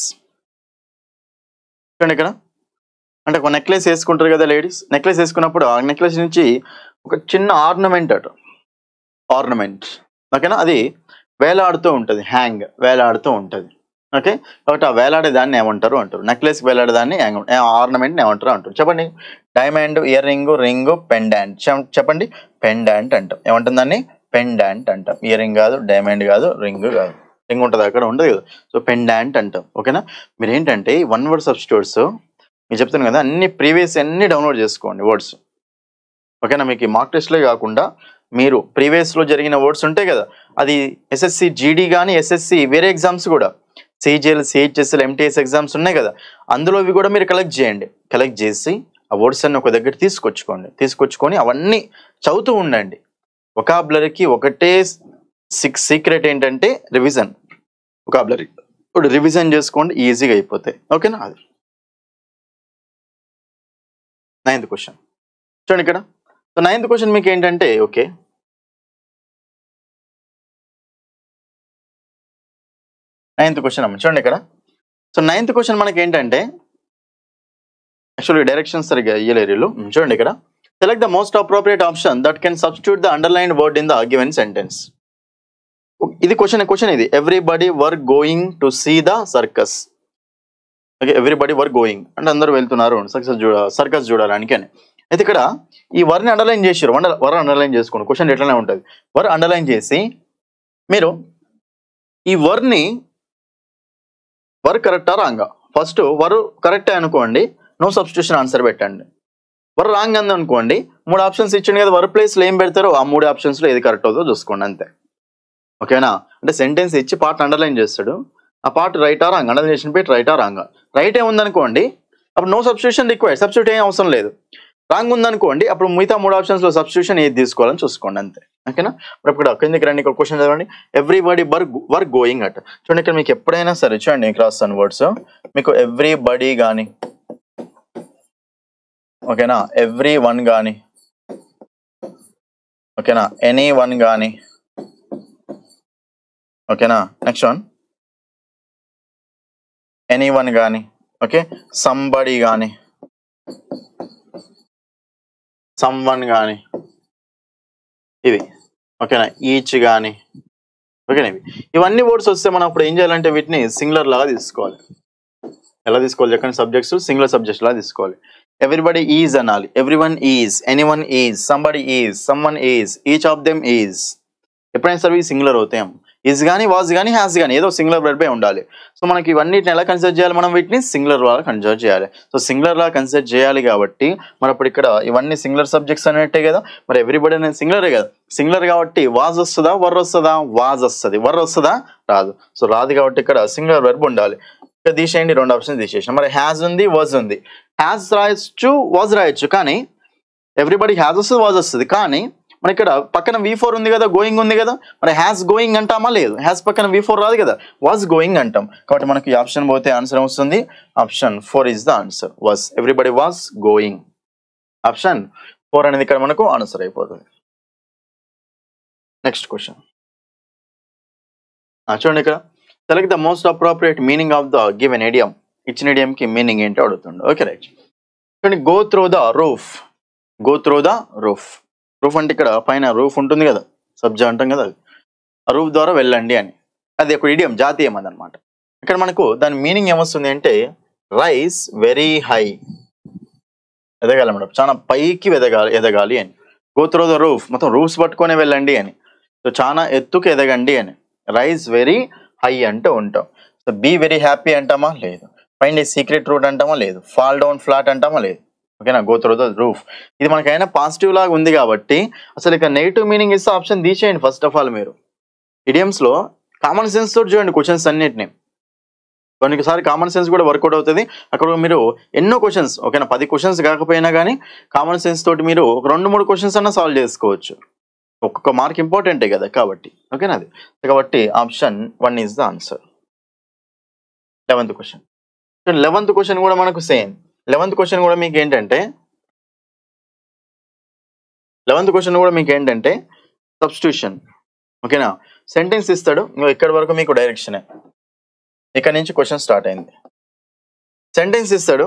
చూడండి ఇక్కడ, అంటే ఒక నెక్లెస్ వేసుకుంటారు కదా లేడీస్, నెక్లెస్ వేసుకున్నప్పుడు ఆ నెక్లెస్ నుంచి ఒక చిన్న ఆర్నమెంట్ అటు ఆర్నమెంట్, ఓకేనా, అది వేలాడుతూ ఉంటుంది, హ్యాంగ్ వేలాడుతూ ఉంటుంది. ఓకే, కాబట్టి ఆ వేలాడేదాన్ని ఏమంటారు అంటారు? నెక్లెస్ వేలాడేదాన్ని ఆర్నమెంట్ని ఏమంటారు అంటారు? చెప్పండి. Diamond, earring, ring, pendant. చెప్పండి. పెండాంట్ అంటాం. ఏమంటుంది దాన్ని? పెండాంట్ అంటాం. ఇయర్ రింగ్ కాదు, డైమండ్ కాదు, రింగ్ కాదు. రింగ్ ఉంటుంది అక్కడ ఉండదు కదా, సో పెండాంట్ అంటాం. ఓకేనా, మీరు ఏంటంటే 1 word సబ్స్టిట్యూట్స్ మీకు చెప్తాను కదా, అన్ని ప్రీవియస్ అన్ని డౌన్లోడ్ చేసుకోండి వర్డ్స్. ఓకేనా, మీకు మార్క్ టెస్ట్లే కాకుండా మీరు ప్రీవియస్లో జరిగిన వర్డ్స్ ఉంటాయి కదా, అది SSC GD కానీ SSC వేరే ఎగ్జామ్స్ కూడా, CGL, CHSL, MTS ఎగ్జామ్స్ ఉన్నాయి కదా, అందులో ఇవి కూడా మీరు కలెక్ట్ చేయండి. కలెక్ట్ చేసి ఆ వర్డ్స్ అన్ని ఒక దగ్గర తీసుకొచ్చుకొని అవన్నీ చదువుతూ ఉండండి. వొకాబులరీకి ఒకటే సీక్రెట్ ఏంటంటే రివిజన్. వొకాబులరీ ఇప్పుడు రివిజన్ చేసుకోండి, ఈజీగా అయిపోతాయి. ఓకేనా, అది 9th క్వశ్చన్. చూడండి ఇక్కడ. సో 9th క్వశ్చన్ మీకు ఏంటంటే, ఓకే, నైన్త్ క్వశ్చన్ అమ్మ. చూడండి ఇక్కడ. సో 9th క్వశ్చన్ మనకి ఏంటంటే, యాక్చువల్లీ డైరెక్షన్ సరిగ్గా ఇయ్యలేరు. చూడండి ఇక్కడ. Select the most appropriate option that can substitute the underlined word in the given sentence. ఇది క్వశ్చన్ ఇది. Everybody were going to see the circus. Okay, everybody were going అంటే అందరూ వెళ్తున్నారు సర్కస్ చూడడానికి అని. అయితే ఇక్కడ ఈ వర్ని అండర్లైన్ చేసారు. వర్ అండర్లైన్ చేసుకోండి, క్వశ్చన్ ఎట్లనే ఉంటుంది. వర్ అండర్లైన్ చేసి మీరు ఈ వర్ని వర్ కరెక్టా రాంగా, ఫస్ట్ వర్ కరెక్టే అనుకోండి, నో సబ్స్టిట్యూషన్ ఆన్సర్ పెట్టండి. వర్ రాంగ్ అంది అనుకోండి, 3 ఆప్షన్స్ ఇచ్చింది కదా, వర్ ప్లేస్లో ఏం పెడతారో ఆ 3 ఆప్షన్స్లో ఏది కరెక్ట్ అవుతుందో చూసుకోండి అంతే. ఓకేనా, అంటే సెంటెన్స్ ఇచ్చి పార్ట్ అండర్లైన్ చేస్తాడు, ఆ పార్ట్ రైటా రాంగ్, అండర్లైన్ చేసిన పెట్టి రైటా రాంగా. రైట్ ఏముందనుకోండి, అప్పుడు నో సబ్స్టిట్యూషన్ రిక్వైర్డ్, సబ్స్టిట్యూట్ ఏం అవసరం లేదు. రాంగ్ ఉందనుకోండి అప్పుడు మిగతా 3 ఆప్షన్స్లో సబ్స్టిట్యూషన్ ఏది తీసుకోవాలని చూసుకోండి అంతే. ఓకేనా? ఇప్పుడు ఇక్కడ కిందకి రండి, ఇక్కడ క్వశ్చన్ చదవండి. Everybody were going at. చూడండి ఇక్కడ మీకు ఎప్పుడైనా సరే చూడండి ఇక్కడ రాస్తాను వర్డ్స్ మీకు ఎవ్రీబడి కానీ, ఓకేనా, ఎవ్రీ వన్ కానీ, ఓకేనా, ఎనీ వన్ కానీ, ఓకేనా, నెక్స్ట్ వన్ ఎనీ వన్ కానీ, ఓకే, సంబడి కానీ, సమ్ వన్ కానీ, ఇవి ఓకేనా, ఈచ్ కానీ, ఓకేనా, ఇవన్నీ వర్డ్స్ వస్తే మనం అప్పుడు ఏం చేయాలంటే వీటిని సింగులర్ లాగా తీసుకోవాలి. ఎలా తీసుకోవాలి చెప్పండి? సబ్జెక్ట్స్ సింగులర్ సబ్జెక్ట్స్ లాగా తీసుకోవాలి. ఎవ్రీబడి ఈజ్ అనాలి, everyone is, anyone is, somebody is, someone is, each of them is. ఎప్పుడైనా సరే సింగులర్ అవుతాయి. ఈజ్ కానీ, వాజ్ కానీ, హ్యాస్ కానీ ఏదో సింగులర్ వర్బే ఉండాలి. సో మనకి ఇవన్నిటిని ఎలా కన్సిడర్ చేయాలి? మనం వీటిని సింగులర్ లాగా కన్సిడర్ చేయాలి. సో సింగులర్ లాగా కన్సిడర్ చేయాలి కాబట్టి మరి అప్పుడు ఇక్కడ ఇవన్నీ సింగులర్ సబ్జెక్ట్స్ అనేట్టే కదా. మరి ఎవ్రీబడి అనేది సింగులరే కదా. సింగులర్ కాబట్టి వాజ్ వస్తుందా, వర్ వస్తుందా? వాజ్ వస్తుంది. వర్ వస్తుందా? రాదు. సో రాదు కాబట్టి ఇక్కడ సింగులర్ వర్బ్ ఉండాలి. ఇక్కడ తీసేయండి, 2 ఆప్షన్స్ తీసేసాం. మరి హ్యాస్ ఉంది, వాజ్ ఉంది. హ్యాస్ రాయొచ్చు, వాజ్ రాయొచ్చు, కానీ ఎవ్రీబడి హ్యాస్ వస్తుంది, వాజ్ వస్తుంది. కానీ మన ఇక్కడ పక్కన V4 ఉంది కదా, గోయింగ్ ఉంది కదా. మరి హ్యాస్ గోయింగ్ అంటామా? లేదు. హ్యాస్ పక్కన V4 రాదు కదా, వాజ్ గోయింగ్ అంటాం. కాబట్టి మనకి ఈ ఆప్షన్ పోతే ఆన్సర్ వస్తుంది. Option 4 is the answer. Was, everybody was going. Option 4 అనేది ఇక్కడ మనకు ఆన్సర్ అయిపోతుంది. నెక్స్ట్ క్వశ్చన్ చూడండి ఇక్కడ. Select the most appropriate meaning of the given idiom. ఇచ్చిన ఇడియం కి మీనింగ్ ఏంటో అడుగుతుండే. Okay right. చూడండి, go through the roof. Go through the roof. Roof అంటే ఇక్కడ పైన రూఫ్ ఉంటుంది కదా, సబ్జా అంటాం కదా, ఆ రూఫ్ ద్వారా వెళ్ళండి అని. అది ఒక ఇడియం, జాతీయం అదనమాట. ఇక్కడ మనకు దాని మీనింగ్ ఏమొస్తుంది అంటే రైస్ వెరీ హై, ఎదగాలి మేడం, చాలా పైకి ఎదగాలి అని. గో త్రూ ద రూఫ్, మొత్తం రూఫ్స్ పట్టుకొని వెళ్ళండి అని. సో చాలా ఎత్తుకు ఎదగండి అని. రైస్ వెరీ హై అంటే ఉంటాం. సో బీ వెరీ హ్యాపీ అంటామా? లేదు. ఫైండ్ ఏ సీక్రెట్ రూట్ అంటామా? లేదు. ఫాల్ డౌన్ ఫ్లాట్ అంటామా? లేదు. ఓకేనా, గో త్రూ ద రూఫ్. ఇది మనకైనా పాజిటివ్ లాగా ఉంది కాబట్టి అసలు ఇక నెగిటివ్ మీనింగ్ ఇస్తే ఆప్షన్ తీసేయండి. ఫస్ట్ ఆఫ్ ఆల్ మీరు ఇడియమ్స్ లో కామన్ సెన్స్ తోటి చూడండి క్వశ్చన్స్ అన్నిటిని. కొన్నిసారి కామన్ సెన్స్ కూడా వర్కౌట్ అవుతుంది. అక్కడ మీరు ఎన్నో క్వశ్చన్స్, ఓకేనా, 10 క్వశ్చన్స్ కాకపోయినా కానీ కామన్ సెన్స్ తోటి మీరు ఒక 2-3 క్వశ్చన్స్ అన్నా సాల్వ్ చేసుకోవచ్చు. ఒక్కొక్క మార్క్ ఇంపార్టెంటే కదా కాబట్టి. ఓకేనా, అది కాబట్టి option 1 is the answer. 11th question. 11th question కూడా మనకు సేమ్. 11th క్వశ్చన్ కూడా మీకు ఏంటంటే 11th క్వశ్చన్ కూడా మీకు ఏంటంటే సబ్స్టిట్యూషన్. ఓకేనా, సెంటెన్స్ ఇస్తాడు, ఇక్కడ వరకు మీకు డైరెక్షనే. ఇక్కడ నుంచి క్వశ్చన్ స్టార్ట్ అయింది. సెంటెన్స్ ఇస్తాడు,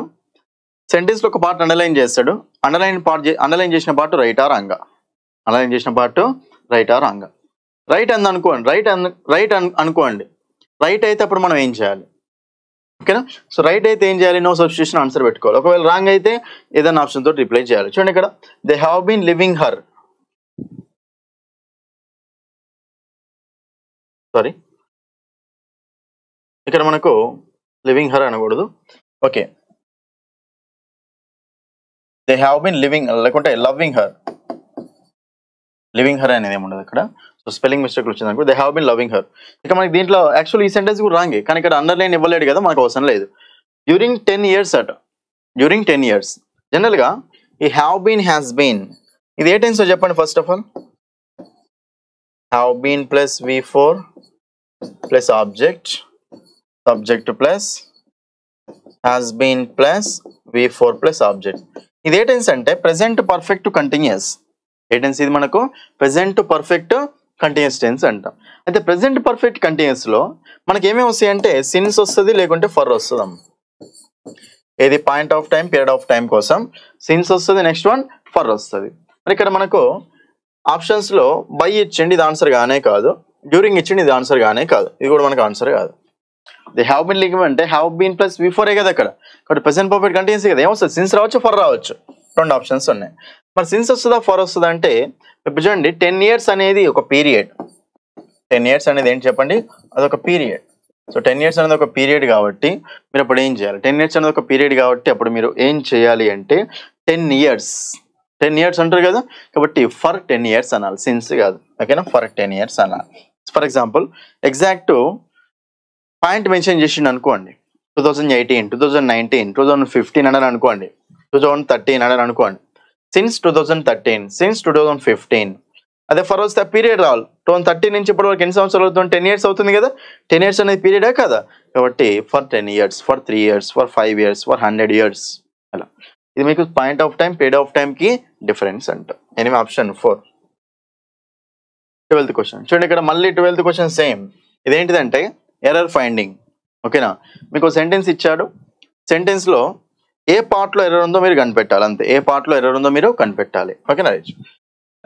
సెంటెన్స్ లో ఒక పార్ట్ అండర్లైన్ చేస్తాడు. అండర్లైన్ చేసిన part right or wrong. Underline చేసిన part right or wrong. Right అంది అనుకోండి, రైట్ అనుకోండి. రైట్ అయితే అప్పుడు మనం ఏం చేయాలి? ఓకేనా, సో రైట్ అయితే ఏం చేయాలి? నో సబ్స్టిట్యూషన్ ఆన్సర్ పెట్టుకోవాలి. ఒకవేళ రాంగ్ అయితే ఏదైనా ఆప్షన్ తోటి రిప్లై చేయాలి. చూడండి ఇక్కడ they have been living her. Sorry, ఇక్కడ మనకు లివింగ్ హర్ అనకూడదు. Okay, they have been living, లేకుంటే లవ్వింగ్ హర్. లివింగ్ హర్ అనేది ఏముండదు ఇక్కడ. సో స్పెల్లింగ్ మిస్టేక్ వచ్చింది అనుకో, they have been loving her. ఇక మనకి దీంట్లో యాక్చువల్ ఈ సెంటెన్స్ కూడా రాంగే, కానీ ఇక్కడ అండర్లైన్ ఇవ్వలేడు కదా, మనకు అవసరం లేదు. డ్యూరింగ్ 10 years అట. డ్యూరింగ్ 10 years జనరల్గా ఈ హ్యావ్ బీన్, హ్యాస్ బీన్ ఇది ఏ టెన్స్ చెప్పండి? First of all have been plus V4 plus object, subject plus has been plus V4 plus object. ఇది ఏ టెన్స్ అంటే ప్రెసెంట్ పర్ఫెక్ట్ కంటిన్యూస్. ఏ టెన్స్ ఇది? మనకు ప్రెసెంట్ పర్ఫెక్ట్ కంటిన్యూస్ టెన్స్ అంటాం. అయితే ప్రెసెంట్ పర్ఫెక్ట్ కంటిన్యూస్ లో మనకి ఏమేమి వస్తాయి అంటే సిన్స్ వస్తుంది, లేకుంటే ఫర్ వస్తుంది. ఏది? Point of time, period of time కోసం సిన్స్ వస్తుంది, నెక్స్ట్ వన్ ఫర్ వస్తుంది. మరి ఇక్కడ మనకు ఆప్షన్స్ లో బై ఇచ్చిండి, ఇది ఆన్సర్ గానే కాదు. డ్యూరింగ్ ఇచ్చిండి, ఇది ఆన్సర్ గానే కాదు. ఇది కూడా మనకు ఆన్సర్ కాదు. ది హ్యావ్ బీన్ లివింగ్ అంటే హ్యావ్ బీన్ ప్లస్ V4 కదా అక్కడ. కాబట్టి ప్రెసెంట్ పర్ఫెక్ట్ కంటిన్యూస్ కదా. ఏమొస్తుంది? సిన్స్ రావచ్చు, ఫర్ రావచ్చు. 2 ఆప్షన్స్ ఉన్నాయి. మరి సిన్స్ వస్తుందా, ఫర్ వస్తుందా అంటే ఇప్పుడు చూడండి 10 years అనేది ఒక పీరియడ్. 10 years అనేది ఏంటి చెప్పండి? అదొక పీరియడ్. సో 10 years అనేది ఒక పీరియడ్ కాబట్టి మీరు అప్పుడు ఏం చేయాలి? 10 years అనేది ఒక పీరియడ్ కాబట్టి అప్పుడు మీరు ఏం చేయాలి అంటే 10 years అంటారు కదా, కాబట్టి ఫర్ 10 years అనాలి, సిన్స్ కాదు. ఓకేనా, ఫర్ 10 years అనాలి. For example exact point mention చేసిండు అనుకోండి, 2018, 2019, 2015 అన్నారు అనుకోండి, 2013 అన్నారు అనుకోండి. Since 2013, since 2015. అదే ఫర్ వస్తే పీరియడ్ రావాలి. 2013 నుంచి ఇప్పటి వరకు ఎన్ని సంవత్సరాలు అవుతుంది? 10 years అవుతుంది కదా. 10 years అనేది పీరియడే కదా. కాబట్టి for 10 years, for 3 years, for 5 years, for 100 years అలా. ఇది మీకు point of time, period of time కి డిఫరెన్స్ అంట. Anyway option 4. 12th క్వశ్చన్ చూడండి. ఇక్కడ మళ్ళీ 12th క్వశ్చన్ సేమ్. ఇదేంటిదంటే ఎర్రర్ ఫైండింగ్. ఓకేనా, మీకు సెంటెన్స్ ఇచ్చాడు. సెంటెన్స్ లో ఏ పార్ట్ లో ఎర్రర్ ఉందో మీరు కనిపెట్టాలి అంతే. ఏ పార్ట్ లో ఎర్రర్ ఉందో మీరు కనిపెట్టాలి. ఓకేనా,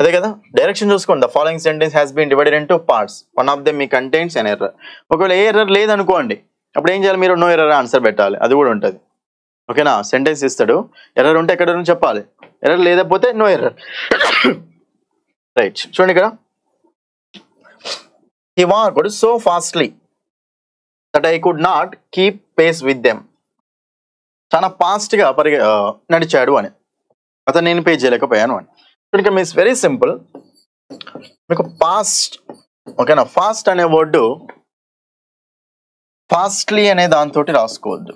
అదే కదా. డైరెక్షన్ చూసుకోండి. The following sentence has been divided into parts, one of them may contains an error. ఒకవేళ ఏ ఎర్రర్ లేదనుకోండి, అప్పుడు ఏం చేయాలి? మీరు నో ఎర్రర్ ఆన్సర్ పెట్టాలి. అది కూడా ఉంటుంది. ఓకేనా, సెంటెన్స్ ఇస్తాడు, ఎర్రర్ ఉంటే ఎక్కడ నుంచి చెప్పాలి, ఎర్రర్ లేకపోతే నో ఎర్రర్. రైట్, చూడండి ఇక్కడ. He walked so fastly that I could not keep pace with them. చాలా ఫాస్ట్ గా నడిచాడు అని, అతను నేను పే చేయలేకపోయాను అని. ఇక్కడ మీన్స్ వెరీ సింపుల్. మీకు ఫాస్ట్, ఓకేనా, ఫాస్ట్ అనే వర్డ్ ఫాస్ట్లీ అనే దాంతో రాసుకోవద్దు.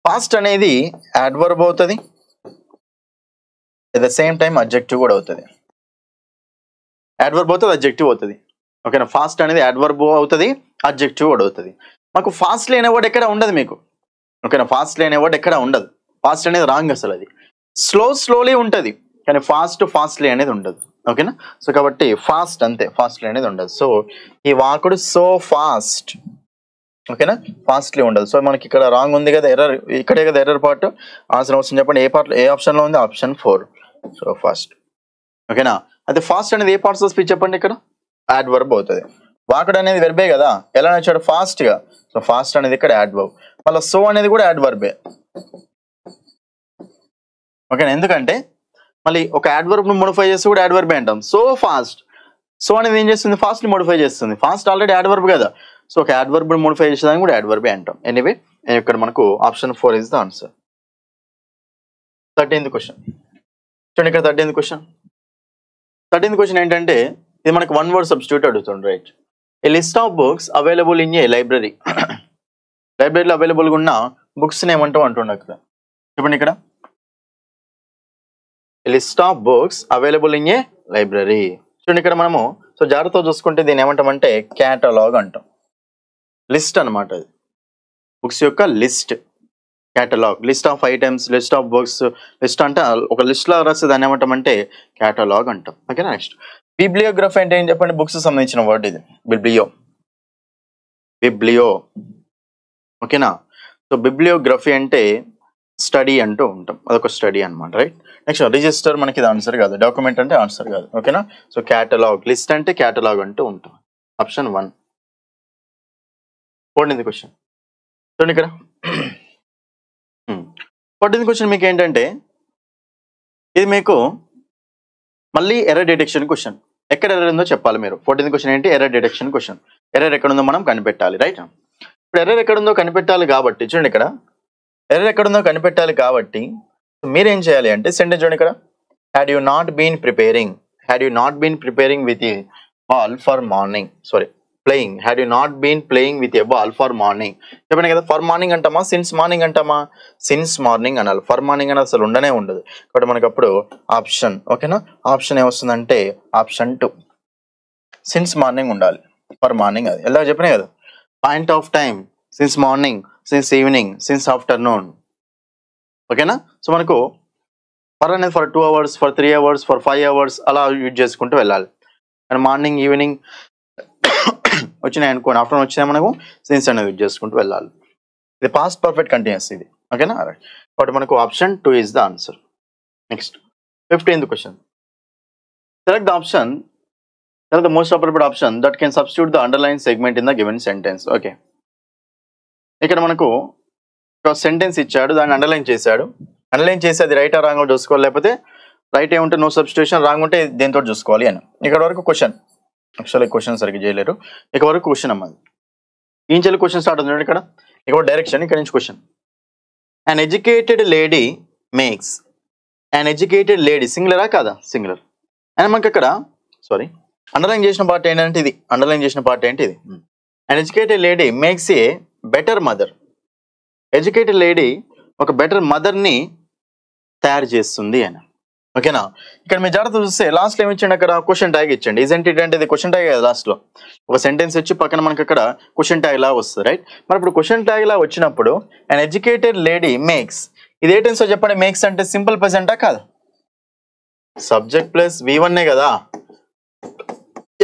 ఫాస్ట్ అనేది యాడ్వర్బ్ అవుతుంది, at the same time adjective కూడా అవుతుంది. యాడ్వర్బ్ అవుతుంది, అడ్జెక్టివ్ అవుతుంది. ఓకేనా, ఫాస్ట్ అనేది యాడ్వర్బ్ అవుతుంది, అడ్జెక్టివ్ కూడా అవుతుంది. మాకు ఫాస్ట్లీ అనే వర్డ్ ఎక్కడ ఉండదు మీకు. ఓకేనా, ఫాస్ట్లీ అనే వర్డ్ ఎక్కడ ఉండదు. ఫాస్ట్ అనేది రాంగ్ అసలు. అది స్లోలీ ఉంటుంది, కానీ ఫాస్ట్లీ అనేది ఉండదు. ఓకేనా, సో కాబట్టి ఫాస్ట్ అంతే, ఫాస్ట్లీ అనేది ఉండదు. సో ఈ వాకుడు సో ఫాస్ట్. ఓకేనా, ఫాస్ట్లీ ఉండదు. సో మనకి ఇక్కడ రాంగ్ ఉంది కదా, ఎర్రర్ ఇక్కడే కదా ఎర్రర్ పార్ట్. ఆన్సర్ వస్తుంది చెప్పండి. ఏ పార్ట్, ఏ ఆప్షన్ లో ఉంది? ఆప్షన్ 4. So fast. ఓకేనా, అయితే ఫాస్ట్ అనేది ఏ పార్ట్స్ ఆఫ్ స్పీచ్ చెప్పండి. ఇక్కడ యాడ్వర్బ్ అవుతుంది. వాకుడు అనేది వెర్బే కదా, ఎలా నడిచాడు? ఫాస్ట్ గా. సో ఫాస్ట్ అనేది ఇక్కడ యాడ్వర్బ్. మళ్ళీ సో అనేది కూడా యాడ్వర్బే. ఓకేనా, ఎందుకంటే మళ్ళీ ఒక యాడ్వర్బ్ ను మోడిఫై చేస్తే కూడా యాడ్వర్బే అంటాం. సో ఫాస్ట్, సో అనేది ఏం చేస్తుంది? ఫాస్ట్ ని మోడిఫై చేస్తుంది. ఫాస్ట్ ఆల్రెడీ యాడ్వర్బ్ కదా, సో ఒక యాడ్వర్బ్ ని మోడిఫై చేసేదాన్ని కూడా యాడ్వర్బే అంటాం. ఎనీవే ఇక్కడ మనకు option 4 is the answer. 13th question చూడండి. ఇక్కడ 13th క్వశ్చన్ ఏంటంటే ఇది మనకు వన్ వర్డ్ సబ్స్టిట్యూట్ అడుగుతుంది. Right, A list of books available in a library. లైబ్రరీలో అవైలబుల్గా ఉన్న బుక్స్ ఏమంటాం అంటుండే అక్కడ. చెప్పండి ఇక్కడ. List of books available in a library. చూడండి ఇక్కడ మనము సో జాగ్రత్తగా చూసుకుంటే దీన్ని ఏమంటామంటే క్యాటలాగ్ అంటాం. లిస్ట్ అనమాట, అది బుక్స్ యొక్క list. Catalogue, list of items, list of books. List అంటే ఒక లిస్ట్ లా రాస్తే దాన్ని ఏమంటామంటే క్యాటలాగ్ అంటాం. ఓకేనా, నెక్స్ట్ బిబ్లియోగ్రఫీ అంటే ఏం చెప్పండి? బుక్స్ సంబంధించిన వర్డ్ ఇది. బిబ్లియో. ఓకేనా, సో బిబ్లియోగ్రఫీ అంటే స్టడీ అంటూ ఉంటాం, అదొక స్టడీ అనమాట. రైట్, నెక్స్ట్ రిజిస్టర్ మనకి ఇది ఆన్సర్ కాదు, డాక్యుమెంట్ అంటే ఆన్సర్ కాదు. ఓకేనా, సో క్యాటలాగ్, లిస్ట్ అంటే క్యాటలాగ్ అంటూ ఉంటాం. ఆప్షన్ 1. 14th క్వశ్చన్ చూడండి ఇక్కడ. 14th క్వశ్చన్ మీకు ఏంటంటే ఇది మీకు మళ్ళీ ఎర్రర్ డిటెక్షన్ క్వశ్చన్. ఎక్కడ ఎర్రర్ ఉందో చెప్పాలి మీరు. 14th క్వశ్చన్ ఏంటి? Error detection question. ఎర్రర్ ఎక్కడ ఉందో మనం కనిపెట్టాలి. రైట్, ఇప్పుడు ఎర్రర్ ఎక్కడ ఉందో కనిపెట్టాలి కాబట్టి చూడండి ఇక్కడ. ఎర్రర్ ఎక్కడ ఉందో కనిపెట్టాలి కాబట్టి మీరేం చేయాలి అంటే సెంటెన్స్ చూడండి ఇక్కడ. Had you not been preparing with a ball for morning, playing. Had you not been playing with a ball for morning. చెప్పండి కదా, ఫర్ మార్నింగ్ అంటామా, సిన్స్ మార్నింగ్ అంటామా? సిన్స్ మార్నింగ్ అనాలి. ఫర్ మార్నింగ్ అనేది అసలు ఉండనే ఉండదు. కాబట్టి మనకు అప్పుడు ఆప్షన్, ఓకేనా, ఆప్షన్ ఏమొస్తుందంటే ఆప్షన్ 2. సిన్స్ మార్నింగ్ ఉండాలి, ఫర్ మార్నింగ్. అది ఎలా చెప్పినా కదా, point of time since morning, since evening, since afternoon. ఓకేనా, సో మనకు ఫర్ అనేది for 2 hours, for 3 hours, for 5 hours అలా యూజ్ చేసుకుంటూ వెళ్ళాలి. అండ్ మార్నింగ్, ఈవినింగ్ వచ్చినాయి అనుకోండి, ఆఫ్టర్నూన్ వచ్చినాయి, మనకు సిన్స్ అనేది యూజ్ చేసుకుంటూ వెళ్ళాలి. ఇది పాస్ట్ పర్ఫెక్ట్ కంటిన్యూస్ ఇది. ఓకేనా, కాబట్టి మనకు option 2 is the answer. Next 15th question. Select the most appropriate option that can substitute the underline segment in the given sentence. Okay, ఇక్కడ మనకు ఒక సెంటెన్స్ ఇచ్చాడు, దాన్ని అండర్లైన్ చేశాడు. అండర్లైన్ చేసి అది రైట్ ఆ రాంగ్ చూసుకోవాలి, లేకపోతే రైట్ ఏముంటే నో సబ్స్టిట్యూషన్, రాంగ్ ఉంటే దేంతో చూసుకోవాలి అని. ఇక్కడ వరకు క్వశ్చన్, యాక్చువల్లీ క్వశ్చన్ సరిగ్గా చేయలేరు. ఇక్కడ వరకు క్వశ్చన్ అమ్మది. ఇంచెల్ క్వశ్చన్ స్టార్ట్ అవుతుంది ఇక్కడ. ఇక్కడ డైరెక్షన్, ఇక్కడ నుంచి question. Uneducated lady makes. Uneducated lady సింగులరా కాదా? సింగులర్. అండ్ మనకి అక్కడ అండర్లైన్ చేసిన పార్ట్ ఏంటంటే ఇది. అన్ educated lady makes a better mother. Educated lady ఒక బెటర్ మదర్ని తయారు చేస్తుంది అని. ఓకేనా, ఇక్కడ మీరు జాగ్రత్త చూస్తే లాస్ట్లో ఏమి ఇచ్చండి, అక్కడ క్వశ్చన్ ట్యాగ్ ఇచ్చండి. ఇజెంట్ ఇట్ అంటే ఇది క్వశ్చన్ ట్యాగ్ కదా, లాస్ట్లో ఒక సెంటెన్స్ వచ్చి పక్కన మనకి అక్కడ క్వశ్చన్ ట్యాగ్ లా వస్తుంది, రైట్. మరి ఇప్పుడు క్వశ్చన్ ట్యాగ్ లా వచ్చినప్పుడు an educated lady makes, ఇది ఏ టెన్స్ చెప్పండి, మేక్స్ అంటే సింపుల్ ప్రెజెంటా కాదు, సబ్జెక్ట్ ప్లస్ V1 కదా,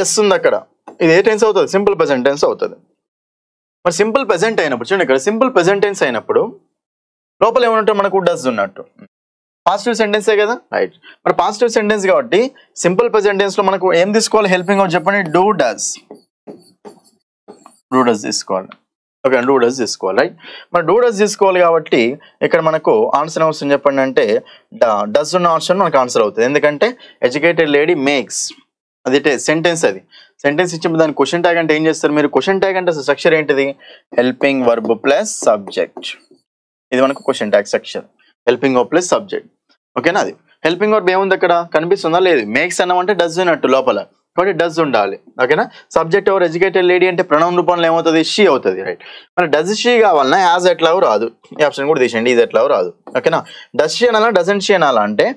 ఎస్ ఉంది అక్కడ, ఇది ఏ టెన్స్ అవుతుంది, సింపుల్ ప్రెజెంట్ టెన్స్ అవుతుంది. మరి సింపుల్ ప్రెజెంట్ అయినప్పుడు చూడండి, ఇక్కడ సింపుల్ ప్రెజెంట్ టెన్స్ అయినప్పుడు లోపల ఏమంటే మనకు డస్ ఉన్నట్టు, పాజిటివ్ సెంటెన్సే కదా, రైట్. మరి పాజిటివ్ సెంటెన్స్ కాబట్టి సింపుల్ ప్రెజెంట్ టెన్స్ లో మనకు ఏం తీసుకోవాలి, హెల్పింగ్ వర్బ్ చెప్పండి, డూ డస్ తీసుకోవాలి. ఓకే, డూ డస్ తీసుకోవాలి, రైట్. మరి డూ డస్ తీసుకోవాలి కాబట్టి ఇక్కడ మనకు ఆన్సర్ అవసరం చెప్పండి అంటే డస్ ఉన్న ఆప్షన్ మనకు ఆన్సర్ అవుతుంది. ఎందుకంటే ఎడ్యుకేటెడ్ లేడీ మేక్స్, అది సెంటెన్స్, అది సెంటెన్స్ ఇచ్చినప్పుడు దాని క్వశ్చన్ ట్యాగ్ అంటే ఏం చేస్తారు మీరు, క్వశ్చన్ ట్యాగ్ అంటే స్ట్రక్చర్ ఏంటిది, హెల్పింగ్ వర్బ్ ప్లస్ సబ్జెక్ట్, ఇది మనకు question tag structure, helping verb plus subject. ఓకేనా, అది హెల్పింగ్ వర్బ్ ఏముంది అక్కడ కనిపిస్తుందా, లేదు, మేక్స్ అన్నామంటే డస్ అన్నట్టు లోపల, కాబట్టి డస్ ఉండాలి. ఓకేనా, సబ్జెక్ట్ ఎవరు, ఎడ్యుకేటెడ్ లేడీ అంటే ప్రొనౌన్ రూపంలో ఏమవుతుంది, షీ అవుతుంది, రైట్. మరి డస్ షీ కావాలన్నా యాజ్ ఎట్లా రాదు, ఈ ఆప్షన్ కూడా తీసేయండి, ఇది ఎట్లా రాదు. ఓకేనా, డస్ షీ అనాలా డజంట్ షీ అనాలా అంటే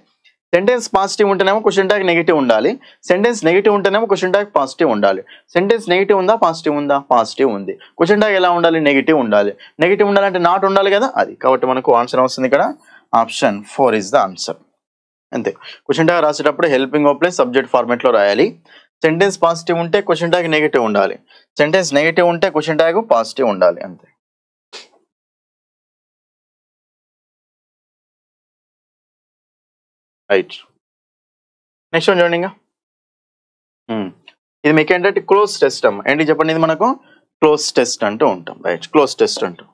సెంటెన్స్ పాజిటివ్ ఉంటేనేమో క్వశ్చన్ ట్యాగ్ నెగిటివ్ ఉండాలి, సెంటెన్స్ నెగిటివ్ ఉంటేనేమో క్వశ్చన్ ట్యాగ్ పాజిటివ్ ఉండాలి. సెంటెన్స్ నెగిటివ్ ఉందా పాజిటివ్ ఉందా, పాజిటివ్ ఉంది. క్వశ్చన్ ట్యాగ్ ఎలా ఉండాలి, నెగిటివ్ ఉండాలి. నెగిటివ్ ఉండాలంటే నాట్ ఉండాలి కదా, అది. కాబట్టి మనకు ఆన్సర్ వస్తుంది ఇక్కడ, ఆప్షన్ 4 ఇస్ ద ఆన్సర్. అంతే, క్వశ్చన్ ట్యాగ్ రాసేటప్పుడు helping verb plus subject format లో రాయాలి. సెంటెన్స్ పాజిటివ్ ఉంటే క్వశ్చన్ ట్యాగ్ నెగిటివ్ ఉండాలి, సెంటెన్స్ నెగిటివ్ ఉంటే క్వశ్చన్ ట్యాగ్ పాజిటివ్ ఉండాలి, అంతే. రైట్, నెక్స్ట్ వన్ చూడండి. ఇంకా ఇది మీకు ఏంటంటే క్లోజ్ టెస్ట్ అమ్మ, ఏంటి చెప్పండి, ఇది మనకు క్లోజ్ టెస్ట్ అంటూ ఉంటాం, రైట్. క్లోజ్ టెస్ట్ అంటూ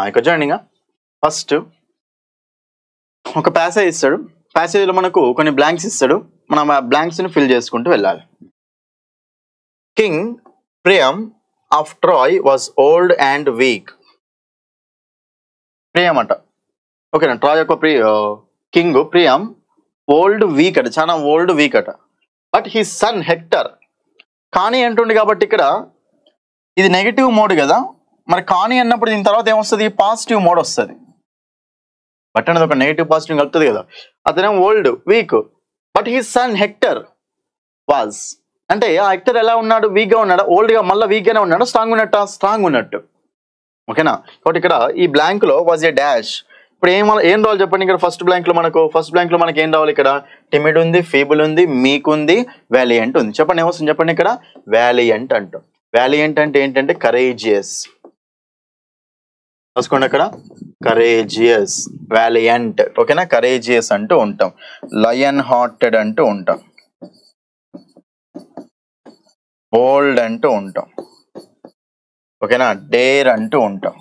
ఇక్కడ చూడండి. ఇంకా ఫస్ట్ ఒక ప్యాసేజ్ ఇస్తాడు, ప్యాసేజ్లో మనకు కొన్ని బ్లాంక్స్ ఇస్తాడు, మనం ఆ బ్లాంక్స్ని ఫిల్ చేసుకుంటూ వెళ్ళాలి. King Priam of Troy was old and weak. Priam అంట, ఓకేనా, ట్రాయ్ యొక్క కింగ్ ప్రియం ఓల్డ్ వీక్ అట, చాలా ఓల్డ్ వీక్ అట. బట్ హీ సన్ హెక్టర్, కానీ అంటుండే కాబట్టి ఇక్కడ ఇది నెగిటివ్ మోడ్ కదా, మరి కానీ అన్నప్పుడు దీని తర్వాత ఏమొస్తుంది, పాజిటివ్ మోడ్ వస్తుంది. బట్ అనేది ఒక నెగిటివ్ పాజిటివ్ కలుపుతుంది కదా, అతనేమో old week, but he sun hectare was, అంటే ఆ హెక్టర్ ఎలా ఉన్నాడు, వీక్ గా ఉన్నాడు, ఓల్డ్ గా మళ్ళీ వీక్ గానే ఉన్నాడు, స్ట్రాంగ్ ఉన్నట్టు, స్ట్రాంగ్ ఉన్నట్టు. ఓకేనా, కాబట్టి ఇక్కడ ఈ బ్లాంక్ లో వాజ్ ఏ డాష్. ఇప్పుడు ఏం రావాలి చెప్పండి, ఇక్కడ ఫస్ట్ బ్లాంక్ లో మనకి ఏం రావాలి, ఇక్కడ టిమిడ్ ఉంది, ఫీబుల్ ఉంది, మీక్ ఉంది, వ్యాలియంట్ ఉంది. చెప్పండి ఏమొస్తుంది చెప్పండి, ఇక్కడ వ్యాలియంట్ అంటాం. వ్యాలియంట్ అంటే ఏంటంటే కరేజియస్, రాసుకోండి అక్కడ, కరేజియస్, వ్యాలియంట్. ఓకేనా, కరేజియస్ అంటూ ఉంటాం, లయన్ హార్టెడ్ అంటూ ఉంటాం, బోల్డ్ అంటూ ఉంటాం. ఓకేనా, డేర్ అంటూ ఉంటాం,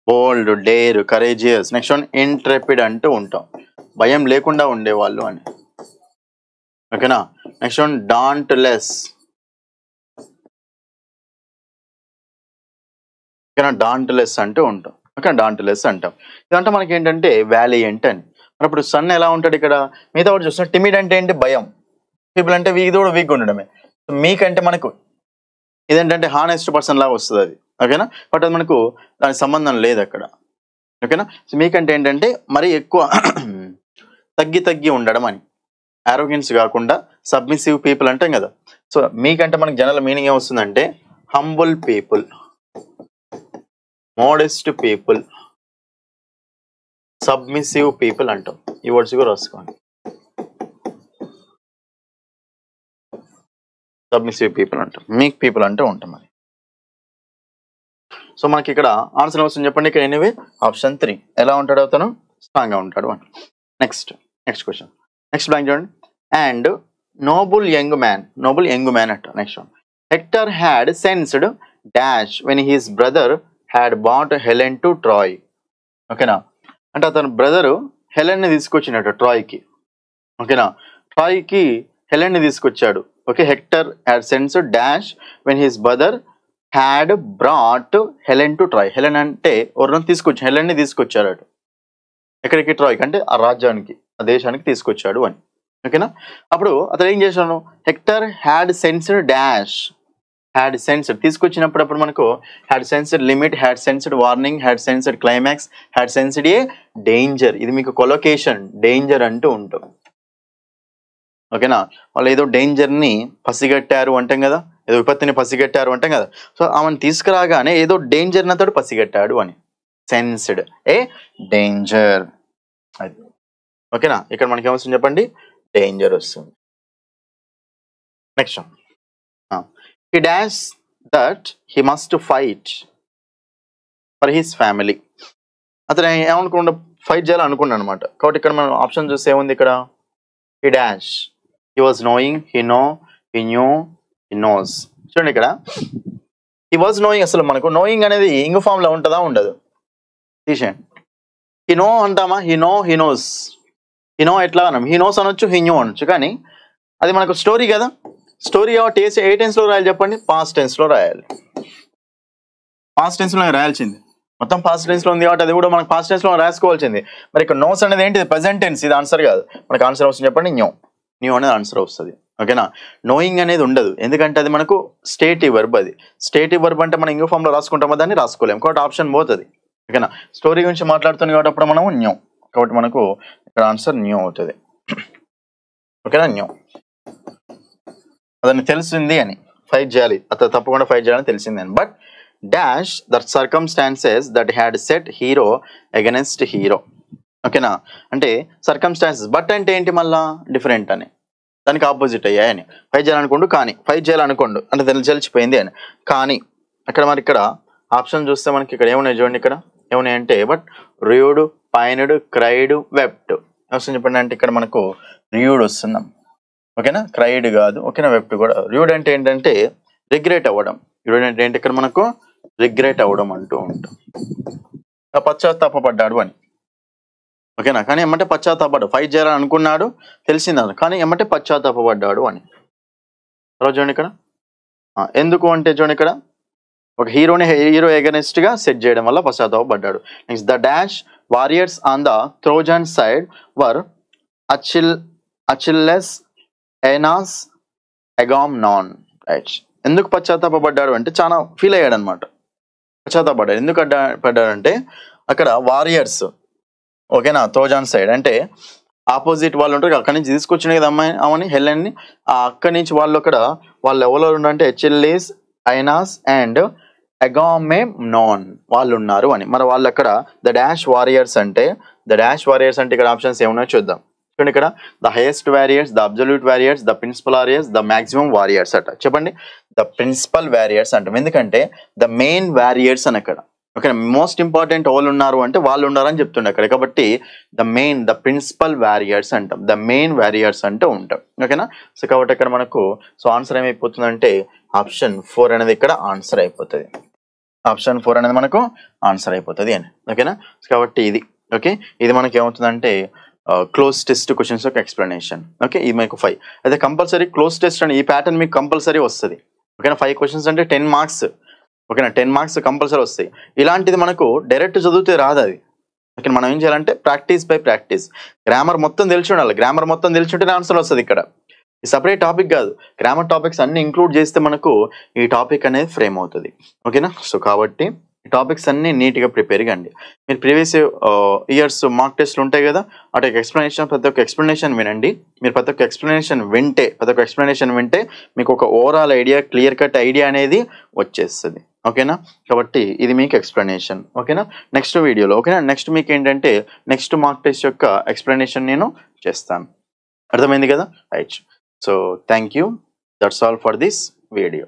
బోల్డ్, డేర్, కరేజియస్. నెక్స్ట్ వన్ ఇంట్రెపిడ్ అంటూ ఉంటాం, భయం లేకుండా ఉండేవాళ్ళు అని. ఓకేనా, నెక్స్ట్ వన్ డాంట్లెస్, ఓకేనా, డాంట్లెస్ అంటూ ఉంటాం. ఓకే, డాంట్లెస్ అంటాం. ఇదంటే మనకి ఏంటంటే వ్యాలియంట్ అని. మరి ఇప్పుడు సన్ ఎలా ఉంటాడు ఇక్కడ, మిగతా వాడు చూస్తున్నా, టిమిడ్ అంటే ఏంటి, భయం, పీపుల్ అంటే వీక్, కూడా వీక్ ఉండడమే. మీక్ అంటే మనకు ఇదేంటంటే హానెస్ట్ పర్సన్ లాగా వస్తుంది అది. ఓకేనా, బట్ అది మనకు దానికి సంబంధం లేదు అక్కడ. ఓకేనా, సో మీకంటే ఏంటంటే మరి ఎక్కువ తగ్గి ఉండడం అని, ఆరోగెన్స్ కాకుండా సబ్మిసివ్ పీపుల్ అంటాం కదా. సో మీకంటే మనకి జనరల్ మీనింగ్ ఏమొస్తుందంటే humble people, modest people, submissive people అంటాం. ఈ వర్డ్స్ కూడా రాసుకోండి, సబ్మిసివ్ పీపుల్ అంటాం, మీక్ పీపుల్ అంటూ ఉంటాం మరి. సో మనకి ఇక్కడ ఆన్సర్ వస్తుంది చెప్పండి, ఇక్కడ ఎనీవే ఆప్షన్ 3. ఎలా ఉంటాడు అతను, స్ట్రాంగ్ గా ఉంటాడు అని. నెక్స్ట్ క్వశ్చన్, నెక్స్ట్ బ్లాంక్ చూడండి. అండ్ నోబుల్ యంగ్ మ్యాన్ అంట. Next one, Hector had sensed dash when his brother had bought Helen to Troy. ఓకేనా, అంటే అతను బ్రదరు హెలెన్ ని తీసుకొచ్చినట్టు ట్రాయ్కి. ఓకేనా, ట్రాయ్కి హెలెన్ ని తీసుకొచ్చాడు. Okay, Hector had sensed dash when his brother had brought Helen to Troy. Helen అంటే ఎవరిని తీసుకొచ్చి, హెలెన్ ని తీసుకొచ్చాడు అటు ఎక్కడికి, ట్రాయ్కి, అంటే ఆ రాజ్యానికి, ఆ దేశానికి తీసుకొచ్చాడు అని. ఓకేనా, అప్పుడు అతను ఏం చేశాను, hectare had sensed dash had sensed తీసుకొచ్చినప్పుడు మనకు had sensed limit, had sensed warning, had sensed climax, had sensed A danger. ఇది మీకు కొలొకేషన్ డేంజర్ అంటూ ఉంటుంది. ఓకేనా, వాళ్ళు ఏదో డేంజర్ని పసిగట్టారు అంటాం కదా, ఏదో విపత్తిని పసిగట్టారు అంటాం కదా. సో ఆమెను తీసుకురాగానే ఏదో డేంజర్ అతడు పసిగట్టాడు అని, సెన్స్డ్ ఏ డేంజర్ అది. ఓకేనా, ఇక్కడ మనకి ఏమొస్తుంది చెప్పండి, డేంజర్ వస్తుంది. Next he dash that he must fight for his family. అతను ఏమనుకుండా ఫైట్ చేయాలనుకున్నాడు అనమాట. కాబట్టి ఇక్కడ మనం ఆప్షన్ చూస్తే ఏముంది ఇక్కడ, he dash, he was knowing, he know, he knew, he knows. చూడండి ఇక్కడ he was knowing, అసలు మనకు knowing అనేది ఇంగ్ ఫామ్ లో ఉంటుందా ఉండదు, తీసేయండి. he know అంటామా, he know, he knows. he know ఎట్లా అన్నాం, he knows అనొచ్చు, he knew అనొచ్చు, కానీ అది మనకు స్టోరీ కదా. స్టోరీ కాబట్టి ఏ టెన్స్ లో రాయాలి చెప్పండి, పాస్ట్ టెన్స్ లో రాయాలి. పాస్ట్ టెన్స్ లో రాయాల్సింది, మొత్తం పాస్ట్ టెన్స్ లో ఉంది కాబట్టి అది కూడా మనకు పాస్ట్ టెన్స్ లో రాసుకోవాల్సింది. మరి ఇక్కడ నోస్ అనేది ఏంటి, ప్రెసెంట్ టెన్స్, ఇది ఆన్సర్ కాదు. మనకు ఆన్సర్ వస్తుంది చెప్పండి, న్యూ. న్యూ అనేది ఆన్సర్ వస్తుంది. ఓకేనా, నోయింగ్ అనేది ఉండదు, ఎందుకంటే అది మనకు స్టేటివ్ వర్బ్. అది స్టేటివ్ వర్బ్ అంటే మనం ఇంకో ఫామ్ లో రాసుకుంటామో దాన్ని రాసుకోలేము, కాబట్టి ఆప్షన్ పోతుంది. ఓకేనా, స్టోరీ గురించి మాట్లాడుతుంది కాబట్టి అప్పుడు మనము న్యూ, కాబట్టి మనకు ఇక్కడ ఆన్సర్ న్యూ అవుతుంది. ఓకేనా, న్యూ. అతను తెలిసింది అని, ఫైట్ చేయాలి, అతను తప్పకుండా ఫైట్ చేయాలని తెలిసింది అని. But dash that circumstances that had set hero against hero. ఓకేనా, అంటే సర్కమ్స్టాన్సెస్, బట్ అంటే ఏంటి మళ్ళా డిఫరెంట్ అని, దానికి ఆపోజిట్ అయ్యాయని. ఫైట్ చేయాలనుకోండు కానీ, ఫైట్ చేయాలనుకోండు అంటే తెలిసిపోయింది అని. కానీ అక్కడ మరి ఇక్కడ ఆప్షన్ చూస్తే మనకి ఇక్కడ ఏమున్నాయి చూడండి, ఇక్కడ ఏమున్నాయి అంటే బట్ ర్యూడ్, పైనుడ్, క్రైడ్, వెప్ట్. వస్తుంది చెప్పండి, అంటే ఇక్కడ మనకు ర్యూడ్ వస్తున్నాం. ఓకేనా, క్రైడ్ కాదు. ఓకేనా, వెప్ట్ కూడా. ర్యూడ్ అంటే ఏంటంటే రిగ్రెట్ అవ్వడం. ర్యూడ్ అంటే ఏంటి, ఇక్కడ మనకు రిగ్రెట్ అవ్వడం అంటూ ఉంటాం, పశ్చాత్తాపడ్డాడు అని. ఓకేనా, కానీ ఏమంటే పశ్చాత్తాపడ్డాడు, ఫైట్ చేయాలని అనుకున్నాడు తెలిసిందని, కానీ ఏమంటే పశ్చాత్తాపడ్డాడు అని. తర్వాత చూడండి ఇక్కడ ఎందుకు అంటే చూడండి ఇక్కడ ఒక హీరో ఎగనెస్ట్ గా సెట్ చేయడం వల్ల పశ్చాత్తాపడ్డాడు. Next the dash warriors on the Trojan side were Achilles, Aeneas, Agamemnon. Right, ఎందుకు పశ్చాత్తాపడ్డాడు అంటే చాలా ఫీల్ అయ్యాడు అనమాట, పశ్చాత్తాపడ్డాడు. ఎందుకు పడ్డాడంటే అక్కడ వారియర్స్, ఓకేనా, త్రోజాన్ సైడ్ అంటే ఆపోజిట్ వాళ్ళు ఉంటారు, అక్కడి నుంచి తీసుకొచ్చిన కదా అమ్మని హెలెన్ని, అక్కడి నుంచి వాళ్ళు అక్కడ వాళ్ళు ఎవరు ఉన్నారంటే హెచ్ఎల్ఎస్, ఐనాస్ అండ్ అగామెమ్నాన్ వాళ్ళు ఉన్నారు అని. మరి వాళ్ళు అక్కడ ద డాష్ వారియర్స్ అంటే ఇక్కడ ఆప్షన్స్ ఏమున్నాయో చూద్దాం. చూడండి ఇక్కడ the highest warriors, the absolute warriors, the principal warriors, the maximum warriors అట. చెప్పండి, ద ప్రిన్సిపల్ వారియర్స్ అంటాం, ఎందుకంటే ద మెయిన్ వారియర్స్ అని అక్కడ. ఓకే, మోస్ట్ ఇంపార్టెంట్ వాళ్ళు ఉన్నారు అంటే వాళ్ళు ఉన్నారని చెప్తుండే అక్కడ, కాబట్టి ద ప్రిన్సిపల్ వారియర్స్ అంటాం, ద మెయిన్ వారియర్స్ అంటే ఉంటాం. ఓకేనా, సో కాబట్టి ఇక్కడ మనకు సో ఆన్సర్ ఏమైపోతుందంటే ఆప్షన్ 4 అనేది ఇక్కడ ఆన్సర్ అయిపోతుంది. ఆప్షన్ 4 అనేది మనకు ఆన్సర్ అయిపోతుంది అని. ఓకేనా, కాబట్టి ఇది ఓకే, ఇది మనకి ఏమవుతుందంటే క్లోజ్ టెస్ట్ క్వశ్చన్స్ యొక్క ఎక్స్ప్లెనేషన్. ఓకే, ఇది మీకు 5 అయితే కంపల్సరీ క్లోజ్ టెస్ట్ అని ఈ ప్యాటర్న్ మీకు కంపల్సరీ వస్తుంది. ఓకేనా, 5 క్వశ్చన్స్ అంటే 10 మార్క్స్. ఓకేనా, 10 మార్క్స్ కంపల్సరీ వస్తాయి. ఇలాంటిది మనకు డైరెక్ట్ చదివితే రాదు అది. ఓకే, మనం ఏం చేయాలంటే ప్రాక్టీస్ బై ప్రాక్టీస్, గ్రామర్ మొత్తం తెలిసి ఉండాలి. గ్రామర్ మొత్తం తెలిసి ఉంటేనే ఆన్సర్ వస్తుంది. ఇక్కడ ఈ సపరేట్ టాపిక్ కాదు, గ్రామర్ టాపిక్స్ అన్ని ఇంక్లూడ్ చేస్తే మనకు ఈ టాపిక్ అనేది ఫ్రేమ్ అవుతుంది. ఓకేనా, సో కాబట్టి ఈ టాపిక్స్ అన్ని నీట్గా ప్రిపేర్ కండి. మీరు ప్రీవియస్ ఇయర్స్ మార్క్ టెస్ట్లు ఉంటాయి కదా, అటు ఎక్స్ప్లెనేషన్ ప్రతి ఒక్క ఎక్స్ప్లెనేషన్ వినండి. మీరు ప్రతి ఒక్క ఎక్స్ప్లెనేషన్ వింటే మీకు ఒక overall idea, clear cut idea అనేది వచ్చేస్తుంది. ఓకేనా, కాబట్టి ఇది మీకు ఎక్స్ప్లెనేషన్. ఓకేనా, నెక్స్ట్ వీడియోలో ఓకేనా, నెక్స్ట్ మీకు ఏంటంటే నెక్స్ట్ మార్క్ టెస్ట్ యొక్క ఎక్స్ప్లెనేషన్ నేను చేస్తాను. అర్థమైంది కదా, right. So thank you, that's all for this video.